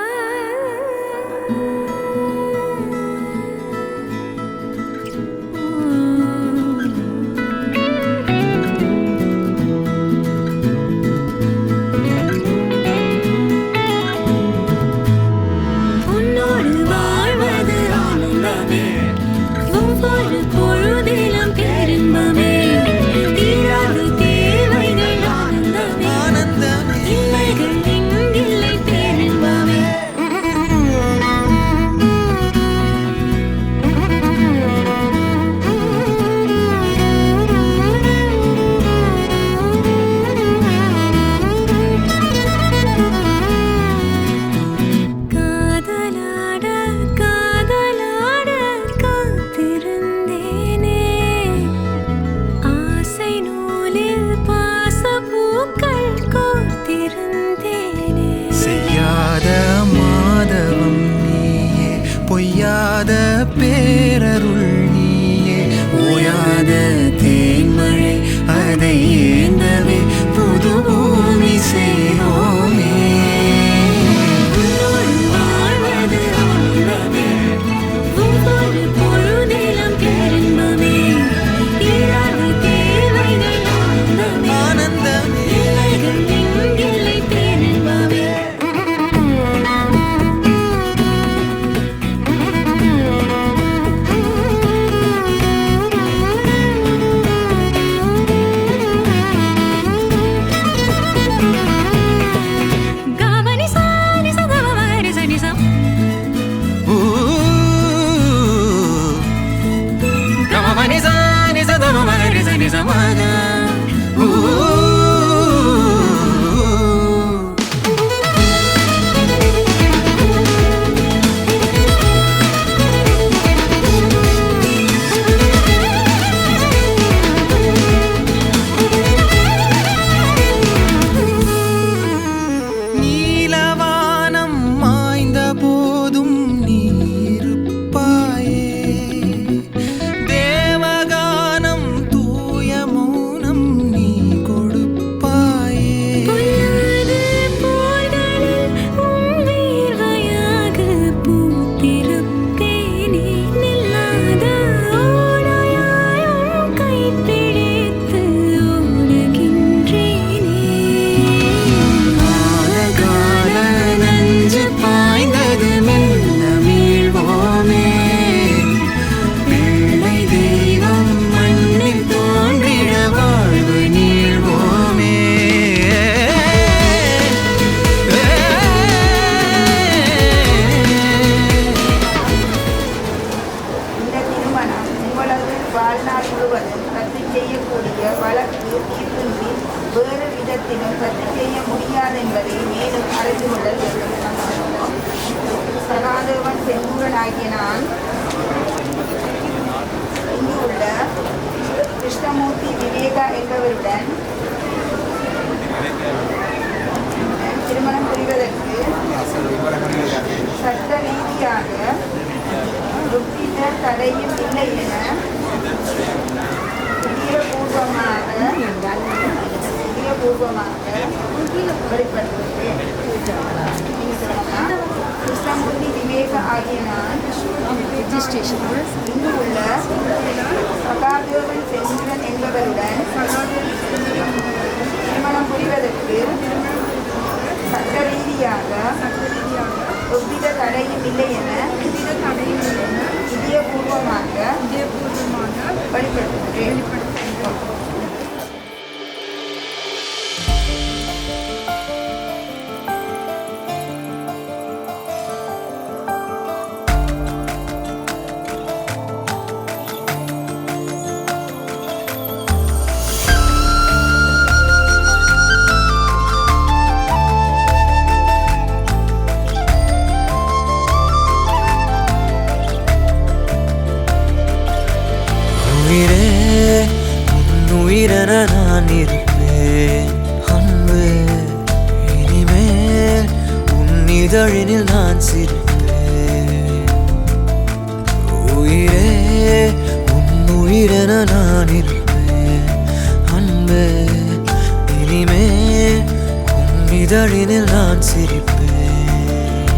செய்ய முடியாது என்பதை மேலும் அறிந்து கொள்ளல் வேண்டும். சகாதேவன் செந்தூரன் ஆகிய நான் இங்கு உள்ள கிருஷ்ணமூர்த்தி விவேகா என்பவருடன் திருமணம் புரிவதற்கு சட்ட ரீதியாக ஒப்பிட்ட தடையும் இல்லை என இதயபூர்வமாக வெளிப்படுத்துகிறேன். கிருஷ்ணமூர்த்தி விவேக ஆகிய நான் இங்கு உள்ள சகாதேவன் செந்திரன் என்பவருடன் திருமணம் புரிவதற்கு சட்ட ரீதியாக ஒவ்வித தடையும் இல்லை என இதயபூர்வமாக வெளிப்படுத்துகிறேன். உயிரென நான் இருப்பேன் அன்பு, இனிமேல் உன் இதழினில் நான் சிரிப்பேன். உயிரே உன் உயிரென நான் இருப்பேன் அன்பு, இனிமேல் உன் இதழினில் நான் சிரிப்பேன்.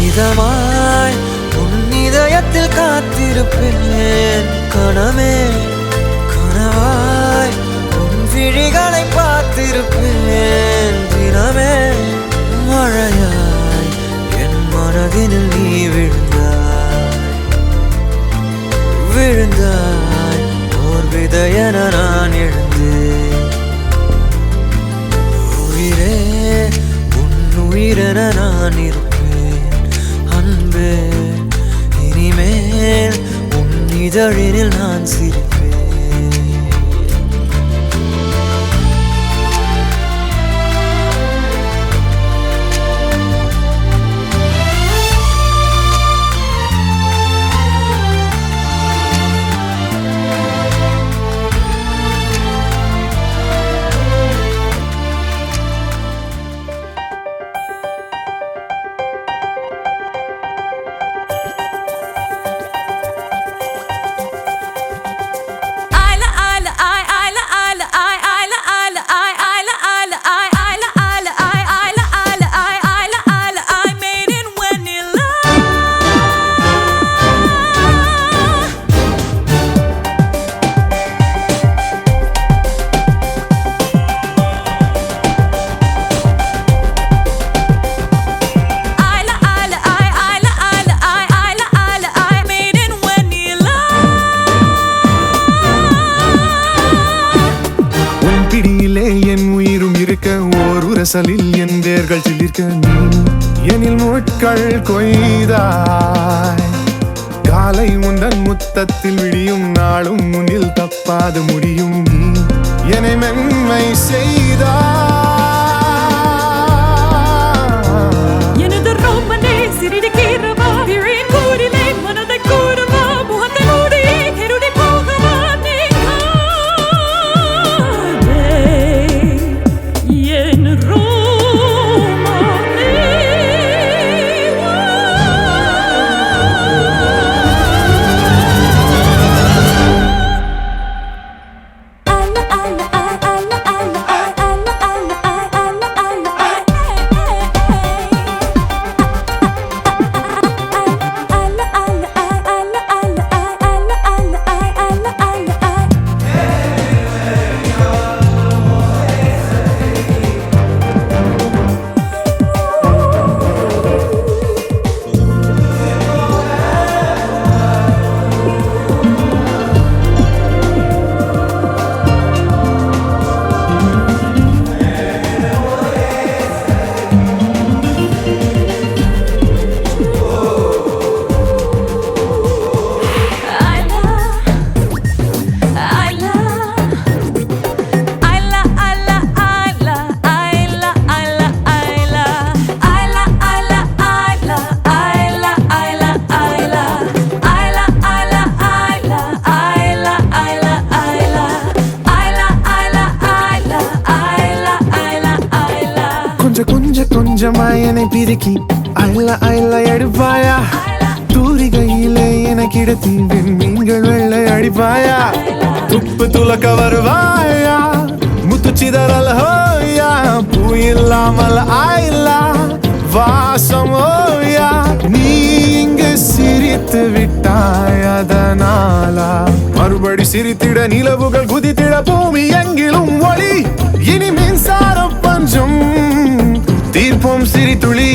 இதமாய் உன் இதயத்தில் காத்திருப்பேன் கணமே, கனவாய் உன் விழிகளை பார்த்திருப்பேன் தினமே. மழையாய் என் மனதினில் நீ விழுந்தாய் ஓர் விதையென நான் எழுந்தேன். உயிரே உன் உயிரென நான் இருப்பேன் அன்பே, இனிமேல் உன் இதழினில் நான் சிரிப்பேன். வாசலில் என் வேர்கள் சிலிர்க்க நீ எனில் முட்கள் கொய்தாய். காலை உந்தன் முத்தத்தில் விடியும் நாளும் முன்னில் தப்பாது முடியும் நீ என்னை மென்மை செய்தாய். எனது ரோமனே சிறிது கீரவா விழின் கூடிலே மனதை கூடவா முகத்தை மூடி கருடி போகவா நீ காதே என் ரோமனே. கொஞ்சமாய் என்னை பிரிக்கி அள்ள அள்ள எடுப்பாயா தூரிகையிலே என கிடத்தி மீன்கள் வெள்ளை அடிப்பாயா துப்பு துலக்க வருவாயா முத்து சிதறல் ஹோயா பூ இல்லாமல் ஆயில்லா வாசம் ஓயா நீ இங்கு சிரித்து விட்டாய் அதனாலா மறுபடி சிரித்திட நிலவுகள் குதித்திட பூமி எங்கிலும் ஒளி இனி மின்சார பஞ்சம் தீர்ப்போம் சிரித்துளி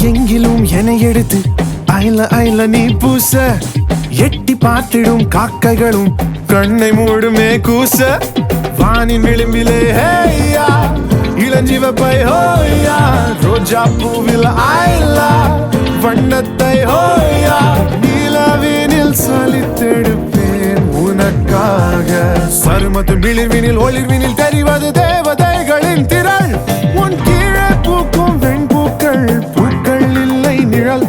எங்கிலும் என எடுத்து ஐல ஐல நீ பூச எட்டி பார்த்திடும் காக்கைகளும் கண்ணை மூடுமே கூச வானின் விளிம்பிலே ஹேயா இளஞ்சிவப்பை ஹோயா ரோஜா பூவில் ஐலா வண்ணத்தை ஹோயா நிலவினில் சலித்தெடுப்பேன் உனக்காக சருமத்து விளிர்வினில் ஒளிர்வினில் தெரிவது தேவதைகளின் திரள் உன் கீழே பூக்கும் வெண்பூக்கள் பூக்கள் இல்லை நிழல்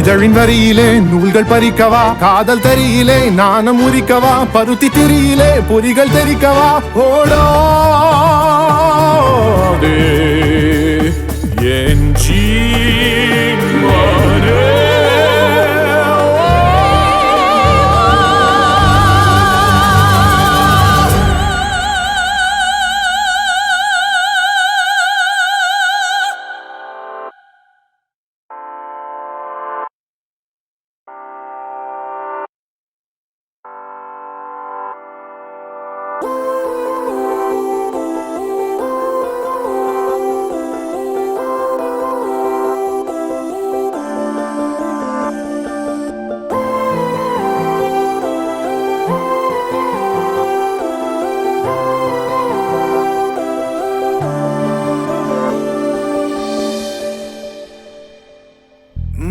இதழின் வரியிலே நூல்கள் பறிக்கவா காதல் தரியிலே நாணம் உரிக்கவா பருத்தி திரியிலே பொறிகள் தெரிக்கவா ஓடாதே என் ஜீவனே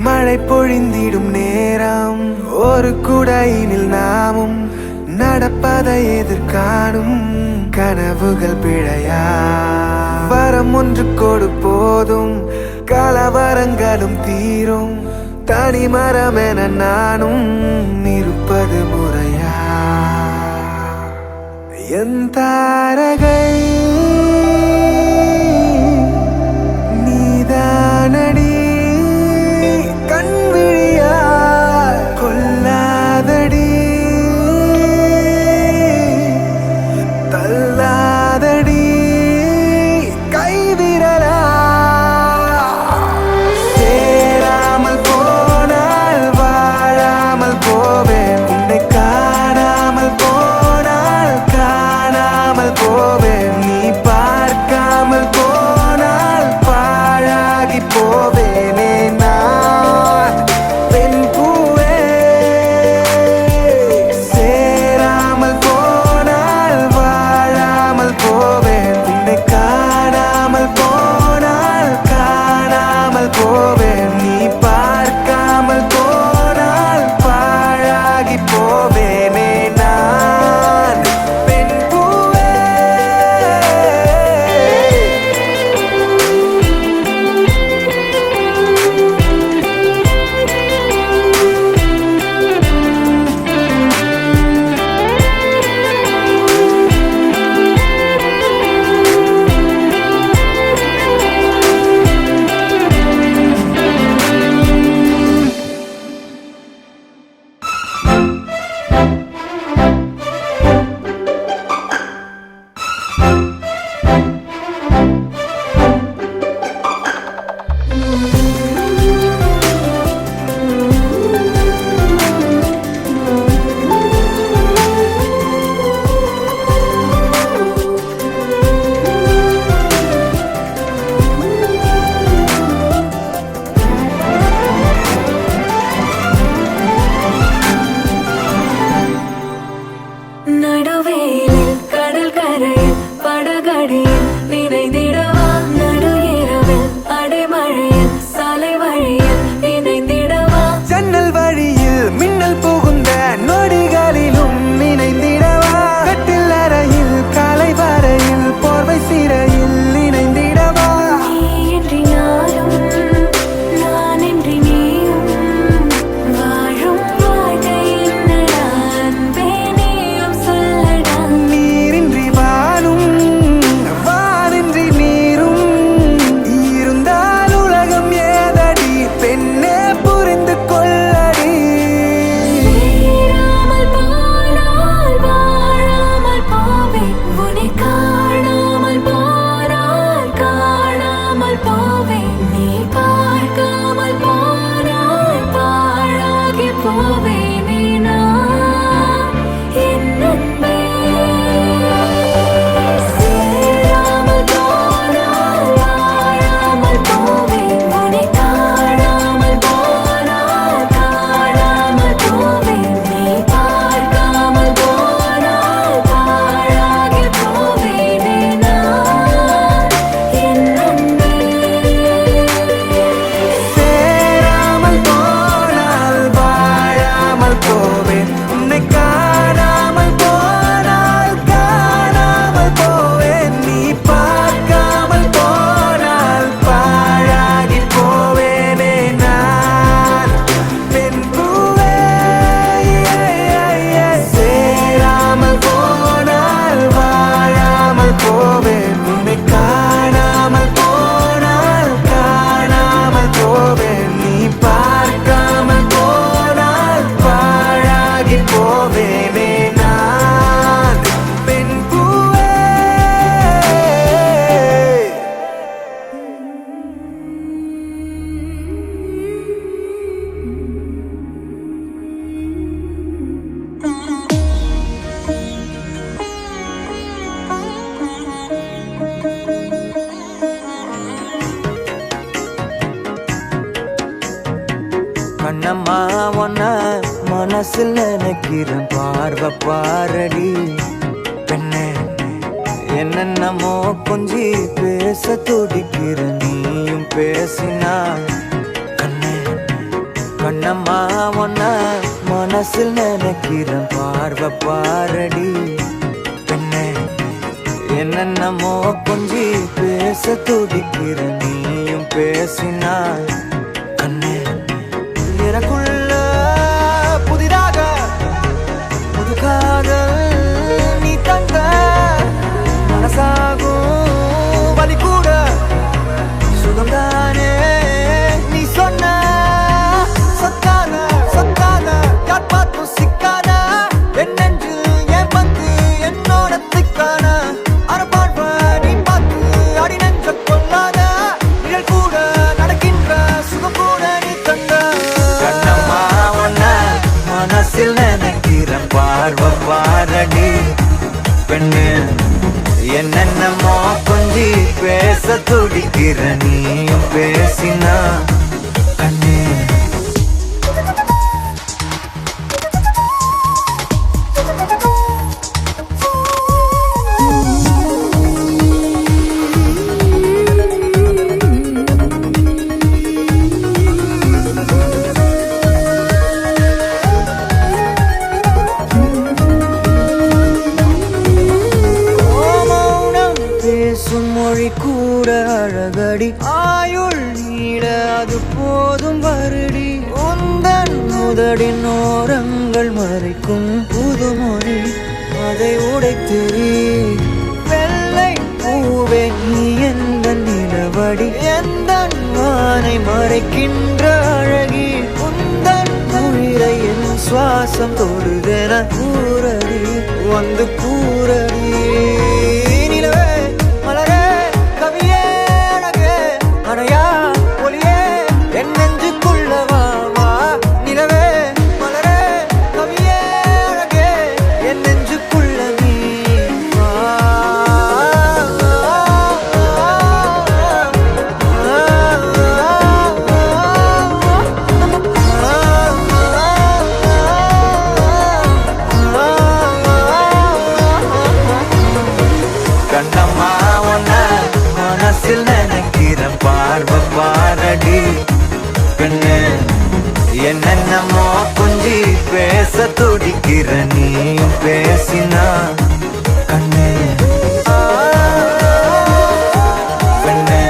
மழை பொழிந்திடும் நேரம் ஒரு குடையினில் நாமும் நடப்பதை எதிர்காணும் கனவுகள் பிழையா வரம் ஒன்று கொடு போதும் கலவரங்களும் தீரும் தனி மரம் என நானும் இருப்பது முறையா என் தாரகை நீதானடி கண்விழியா கொல்லாதடி தள்ளாதடி கைவிரலா சேராமல் போனால் வாழாமல் போவேன் உன்னை காணாமல் போனால் காணாமல் போவேன் நீ கண்ணம்மா ஒன்ன மனசில் நினைக்கிறேன் பார்வை பாரடி பெண்ணே என்னென்னமோ கொஞ்சி பேச துடிக்கிற நீயும் பேசினா கண்ணே கண்ணம்மா ஒன்ன மனசில் நினைக்கிறேன் பார்வை பாரடி பெண்ணே என்னென்னமோ கொஞ்சி பேச துடிக்கிற நீயும் பேசினா கண்ணே எனக்குள்ள புதிதாக புது காதல் நீ தந்த மனசாகும் வலி கூட சுகம்தானே நீ சொன்ன சொத்தான சொத்தான யார் பார்த்தும் சிக்கான என் நெஞ்சில் என் வந்து என்னோட திக்கான அரபாழ்வ நீ பார்த்து அடி நெஞ்ச கொள்ளாத நிழல் கூட நடக்கின்ற சுகம் கூட நீ தந்த கண்ணம்மா ஒன்ன மனசில் நினைக்கிற பார்வை பாரடி பெண்ணு என்னென்னமோ கொஞ்சி பேச துடிக்கிற நீயும் பேசினா கண்ணே மொழி கூட அழகடி ஆயுள் நீட அது போதும் வருடி உந்தன் முதடின் ஓரங்கள் மறைக்கும் புதுமொழி அதை உடைத்தெறி வெள்ளை பூவே நீ எந்த நிலவடி எந்த வானை மறைக்கின்ற அழகி உந்தன் உயிரை என் சுவாசம் தொடுதென கூறடி வந்து கூறடி நிலவே மலரே கவியே அழகே அணையா ஒளியே என் நெஞ்சுக்குள்ள வா வா நிலவே மலரே கவியே அழகே என் நெஞ்சுக்குள்ள நீ வா கண்ணம்மா ஒன்ன மனசில் நினைக்கிற பார்வை பாரடி பெண்ணு என்னென்னமோ கொஞ்சி பேச துடிக்கிற நீயும் பேசினா கண்ணே பெண்ணே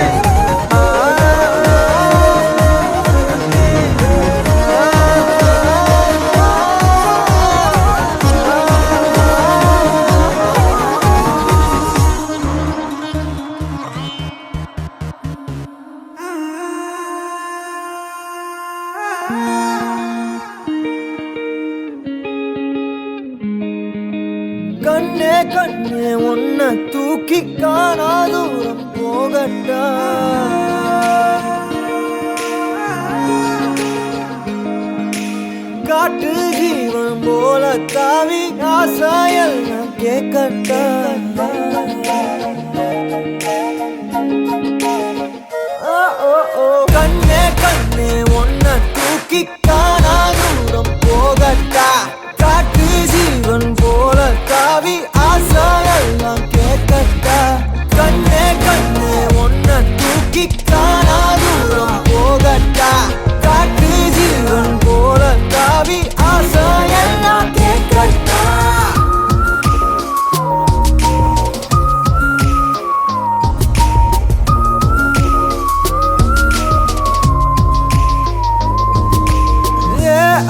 கண்ணே கண்ணே உன்னை தூக்கி காணா தூரம் போகட்டா காட்டு ஜீவன் போல தாவி ஆசாயல் நான் கேட்கட்டா கண்ணே கண்ணே உன்னை தூக்கி காணா தூரம் போகட்டா காட்டு ஜீவன் போல தாவி ஆசாயெல்லாம் கேட்கட்டா கண்ணே கண்ணே உன்னை தூக்கி காணா தூரம் போகட்டா காட்டு ஜீவன் போல தாவி ஆசாயெல்லாம் கேட்கட்டா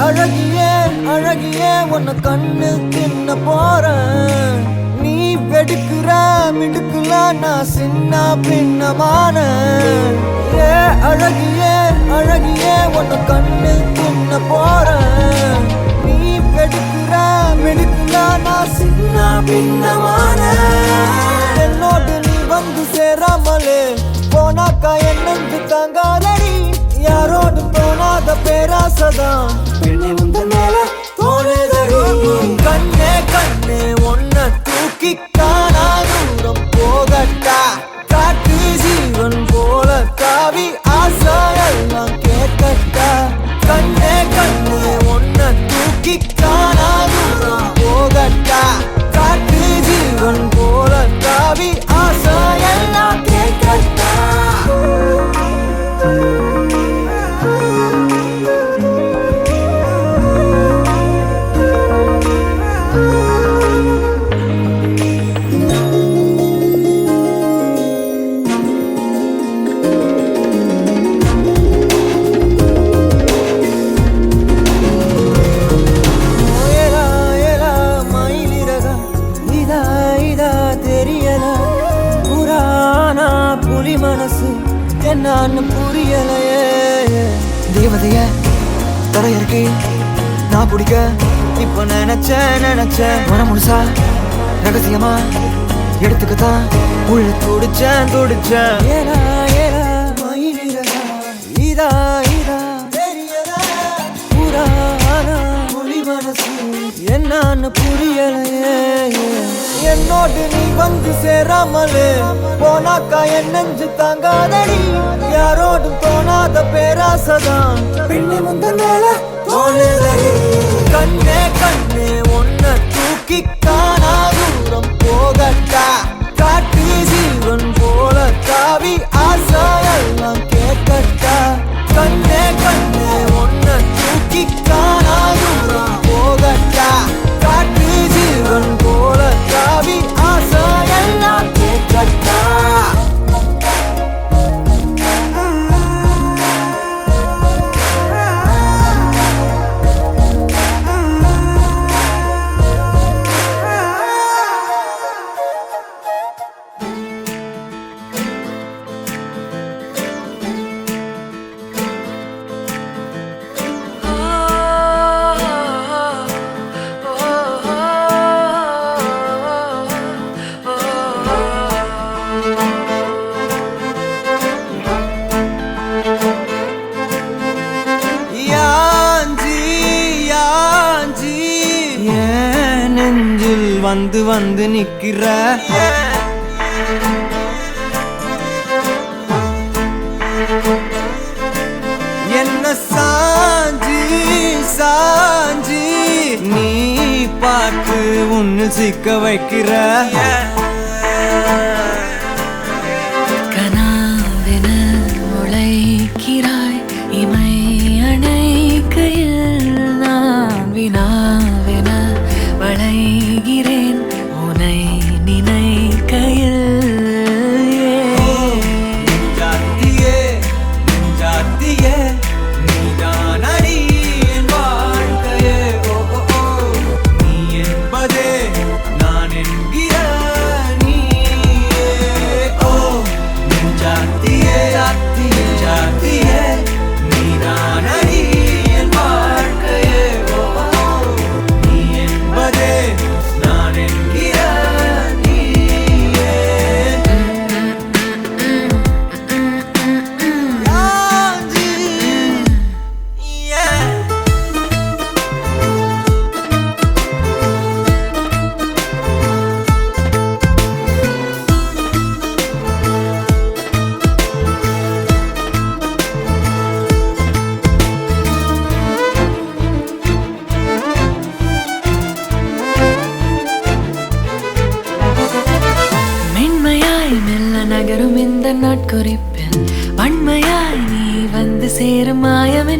அழகியே அழகியே உன்னை கண்ணு தின்ன போறேன் நீ வெடுக்குற மிடுக்குல நான் சின்ன பின்னமான அழகியே அழகியே உன்னை கண்ணு தின்ன போறேன் நீ வெடுக்குற மிடுக்குல நான் சின்ன பின்னமான என்னோடு நீ வந்து சேராமலே போனாக்கா என்னந்து தாங்காதடி யாரோடு போனாத பேராசதான் பெண்ணை உந்த மேல தோணுதடி கண்ணே கண்ணே உன்னை தூக்கி காணா தூரம் போகட்டா காட்டு ஜீவன் போல தாவி ஆசாயெல்லாம் கேட்கட்டா கண்ணே என்னன்னு புரியலையே. தேவதைய தரையிறக்கி நான் பிடிக்க இப்ப நினைச்சேன் மன முழுசா ரகசியமா எடுத்துக்கத்தான் உள்ள துடிச்சேன். ஏலா ஏலா மயிலிறகா இதா இதா தெரியதா புறானா மொழி மனசு என்னன்னு புரியலையே. என்னோடு நீ வந்து சேராமலே போனாக்கா என் நெஞ்சு தாங்காதடி. யாரோடும் தோணாத பேராசதான் பெண்ணை முந்தனால தோணுதடி. கண்ணே கண்ணே ஒன்ன தூக்கி காணா தூரம் போகட்டா. காட்டு ஜீவன் போல தாவி ஆசையெல்லாம் கேட்கட்டா. கண்ணே கண்ணே ஒன்ன தூக்கி காணா தூரம் போகட்டா. காட்டு ஜீவன் போல தாவி ஆசையெல்லாம் கேட்கட்டா. வந்து வந்து நிக்கிற என்ன சாஞ்சி சாஞ்சி நீ பார்த்து உன்னு சிக்க வைக்கிற. கனாவென முளைக்கிறாய் இமை அணைக்கையில் நான் வினாவென வளைகிறேன் உனை நினைக்கையில். நெஞ்சாத்தியே நீதான் அடி என் வாழ்க்கையே. நீ என்பதே நான் என்கிற நீயே. நெஞ்சாத்தியே நெஞ்சாத்தியே நீதான் அடி என் வாழ்க்கையே. நீ என்பதே நான் என்கிற நீயே. யாஞ்சி, yeah. மென்மையாய் மெல்ல நகரும் இந்த நாட்குறிப்பில் வன்மையாய் நீ வந்து சேரும் மாயம்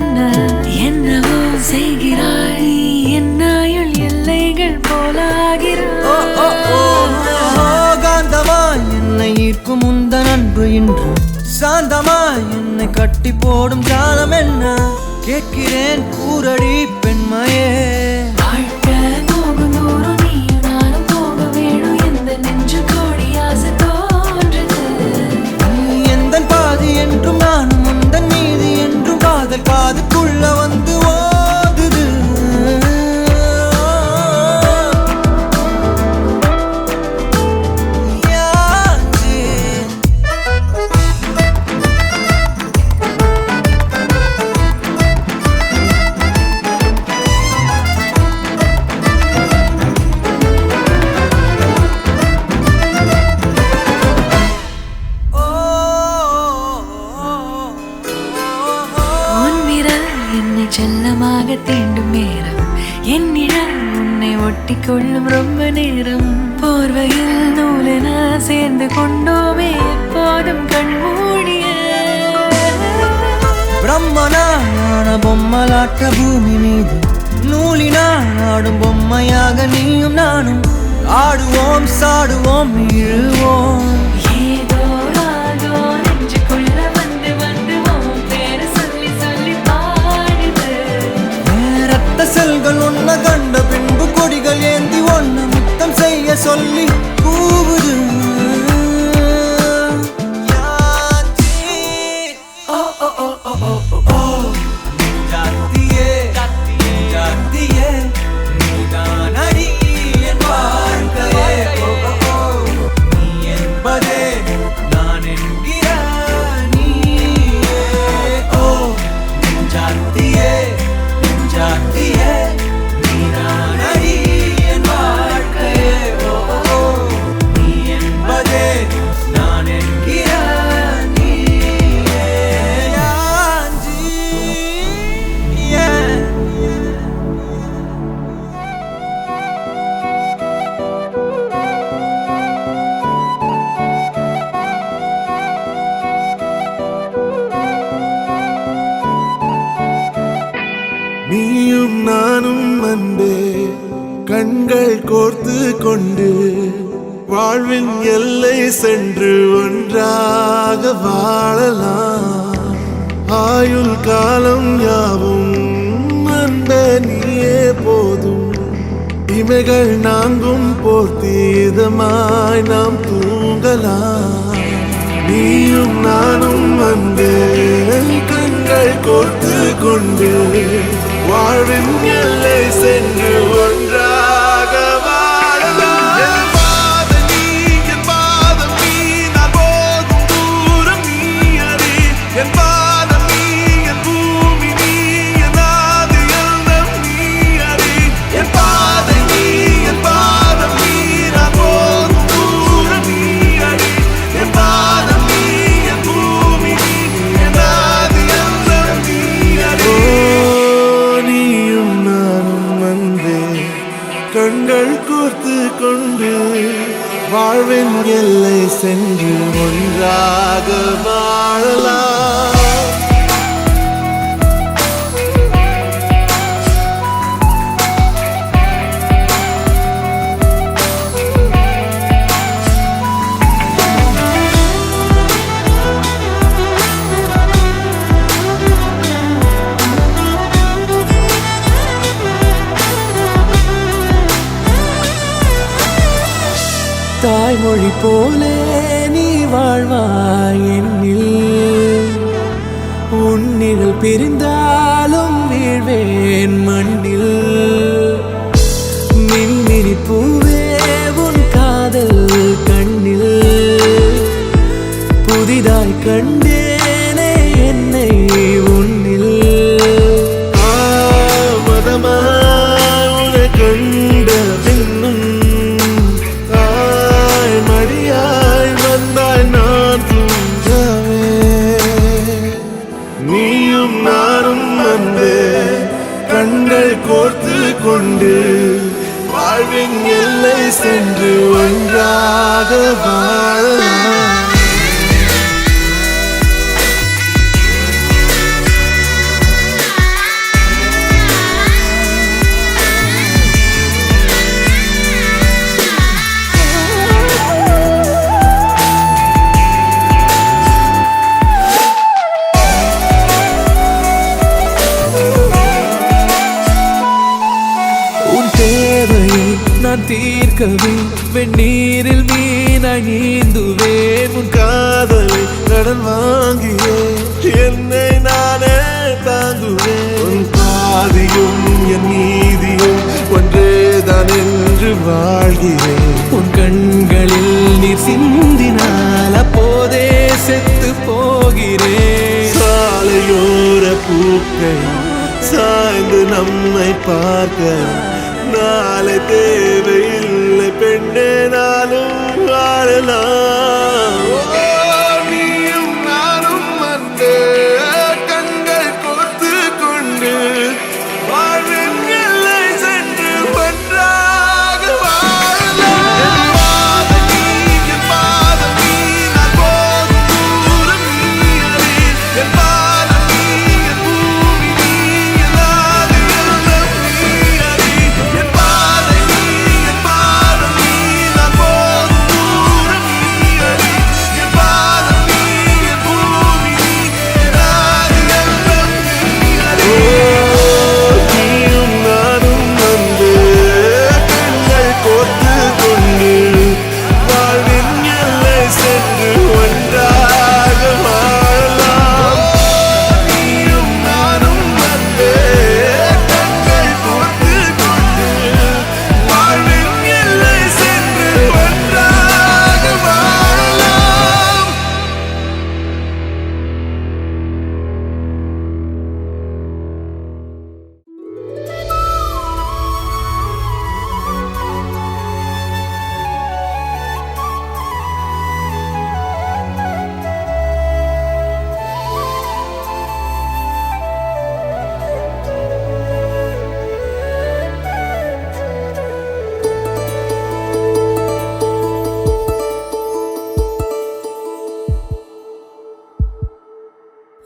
என்னவோ செய்கிறாய் என்னாயுள் எல்லைகள் போலாகிறாய். காந்தமாய் என்னை ஈர்க்கும் உந்தன் அன்பு இன்று சாந்தமாய் என்னை கட்டி போடும் ஜாலம் என்ன கேட்கிறேன் கூரடி பெண்மையே. வாழ்க்கை போகும் தூரம் நீயும் நானும் போக வேணும் எந்த நெஞ்சு கோடி ஆசை தோன்றுது. நீ எந்தன் பாதி என்றும் நானும் உந்தன் மீதி என்றும் காதல் காதுக்குள்ள வந்து ஓதுது. யாஞ்சி, உன் விரல் என்னை செல்லமாக தீண்டும் நேரம் என் நிழல் உன்னை ஒட்டி கொள்ளும் ரொம்ப நேரம். போர்வையில் நூலென சேர்ந்து கொண்டோமே எப்போதும் கண்மூடிய. பிரம்மனான பொம்மலாட்ட பூமி மீது நூலினால் ஆடும் பொம்மையாக நீயும் நானும் ஆடுவோம் சாடுவோம் இழுவோம். ஏதோ ராகோ நெஞ்சுக்குள்ள வந்து வந்து உன் பேரை சொல்லி சொல்லி பாடுது. ரத்த செல்கள் ஒன்ன கண்ட பின்பு கொடிகள் ஏந்தி ஒன்ன முத்தம் செய்ய சொல்லி கூவுது. யாஞ்சி, அன்பே கண்கள் கோர்த்து கொண்டு வாழ்வின் எல்லை சென்று ஒன்றாக வாழலாம் ஆயுள் காலம் யாவும் அன்பே நீயே போதும் இமைகள் நான்கும் போர்த்தி இதமாய் நாம் தூங்கலாம் நீயும் நானும் அன்பே கண்கள் கோர்த்து கொண்டு வாழ்வின் எல்லை சென்று ஒன்றாக வாழலாம் என் பாதம் நீ என் பாதம் நீ நான் போகும் தூரம் நீ அறி என் பாதம் நீ என் பூமி நீ என் ஆதி எல்லாம் நீ அறி என் பாதை நீ என் பாதம் நீ நான் போகும் தூரம் நீ அறி என் பாதம் நீ என் பூமி நீ என் ஆதி எல்லாம் நீ அறி நீயும் நானும் அன்பே கண்கள் கோர்த்து கொண்டு வாழ்வின் எல்லை சென்று ஒன்றாக வாழலாம் தாய்மொழி போலே நீ வாழ்வாய் என்னில் உன்னிகள் பிரிந்தாலும் வீழ்வேன் மண்ணில் மின்மினி பூவே உன் காதல் கண்ணில் புதிதாய் கண்டேனே என்னை உன்னில் மதமாய் உன்னை கண்ட பின்னும் மடியாய் வந்தாய் நான் தூங்கவே நீயும் நானும் அன்பே கண்கள் கோர்த்து கொண்டு வாழ்வின் எல்லை சென்று ஒன்றாக வாழலாம் நான் தீர்க்கவே வெந்நீரில் மீனாய் நீந்துவேன் உன் காதலை கடன் வாங்கியே என்னை நானே தாங்குவேன் உன் பாதியும் என் நீதியும் ஒன்றேதான் என்று வாழ்கிறேன் உன் கண்களில் நீர் சிந்தினால் அப்போதே செத்து போகிறேன் சாலையோர பூக்கள் சாய்ந்து நம்மை பார்க்க நாளை தேவையில்லை பெண்ணே நாளும் வாழலாம் நீயும் நானும் அன்பே கண்கள் கோர்த்து கொண்டு வாழ்வின் எல்லை சென்று ஒன்றாக வாழலாம் என் பாதம் நீ என் பாதம் நீ நான் போகும் தூரம் நீ அறி என் பாதம் நீ என் பூமி நீ என் ஆதி எல்லாம் நீ அறி என் பாதை நீ என் பாதம் நீ நான் போகும் தூரம் நீ அறி என் பாதம் நீ என் பூமி நீ என் ஆதி எல்லாம் நீ அறி நீயும் நானும் வந்து கண்கள் கோர்த்து கொண்டு வாழ்வின் எல்லை சென்று ஒன்றாக வாழலாம் நீயும் நானும் வந்து கண்கள் கோர்த்து கொண்டு வாழ்வின் எல்லை சென்று ஒன்றாக வாழலாம்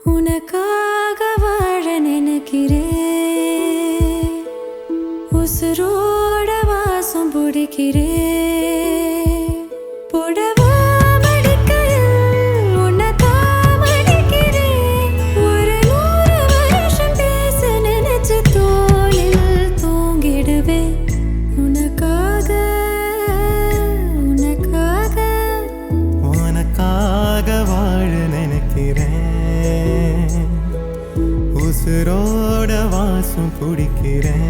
உனக்காக வாழ நினைக்கிறேன் மடிக்கிறேன் புடவா மடிக்கையில் உன்னை தாமடிக்கிறேன் ஒரு 100 வருஷம் பேச நினைச்சு தோளில் தூங்கிடுவேன் உனக்காக உனக்காக உனக்காக வாழ நினைக்கிறேன் உசுரோட வாசம் பிடிக்கிறேன்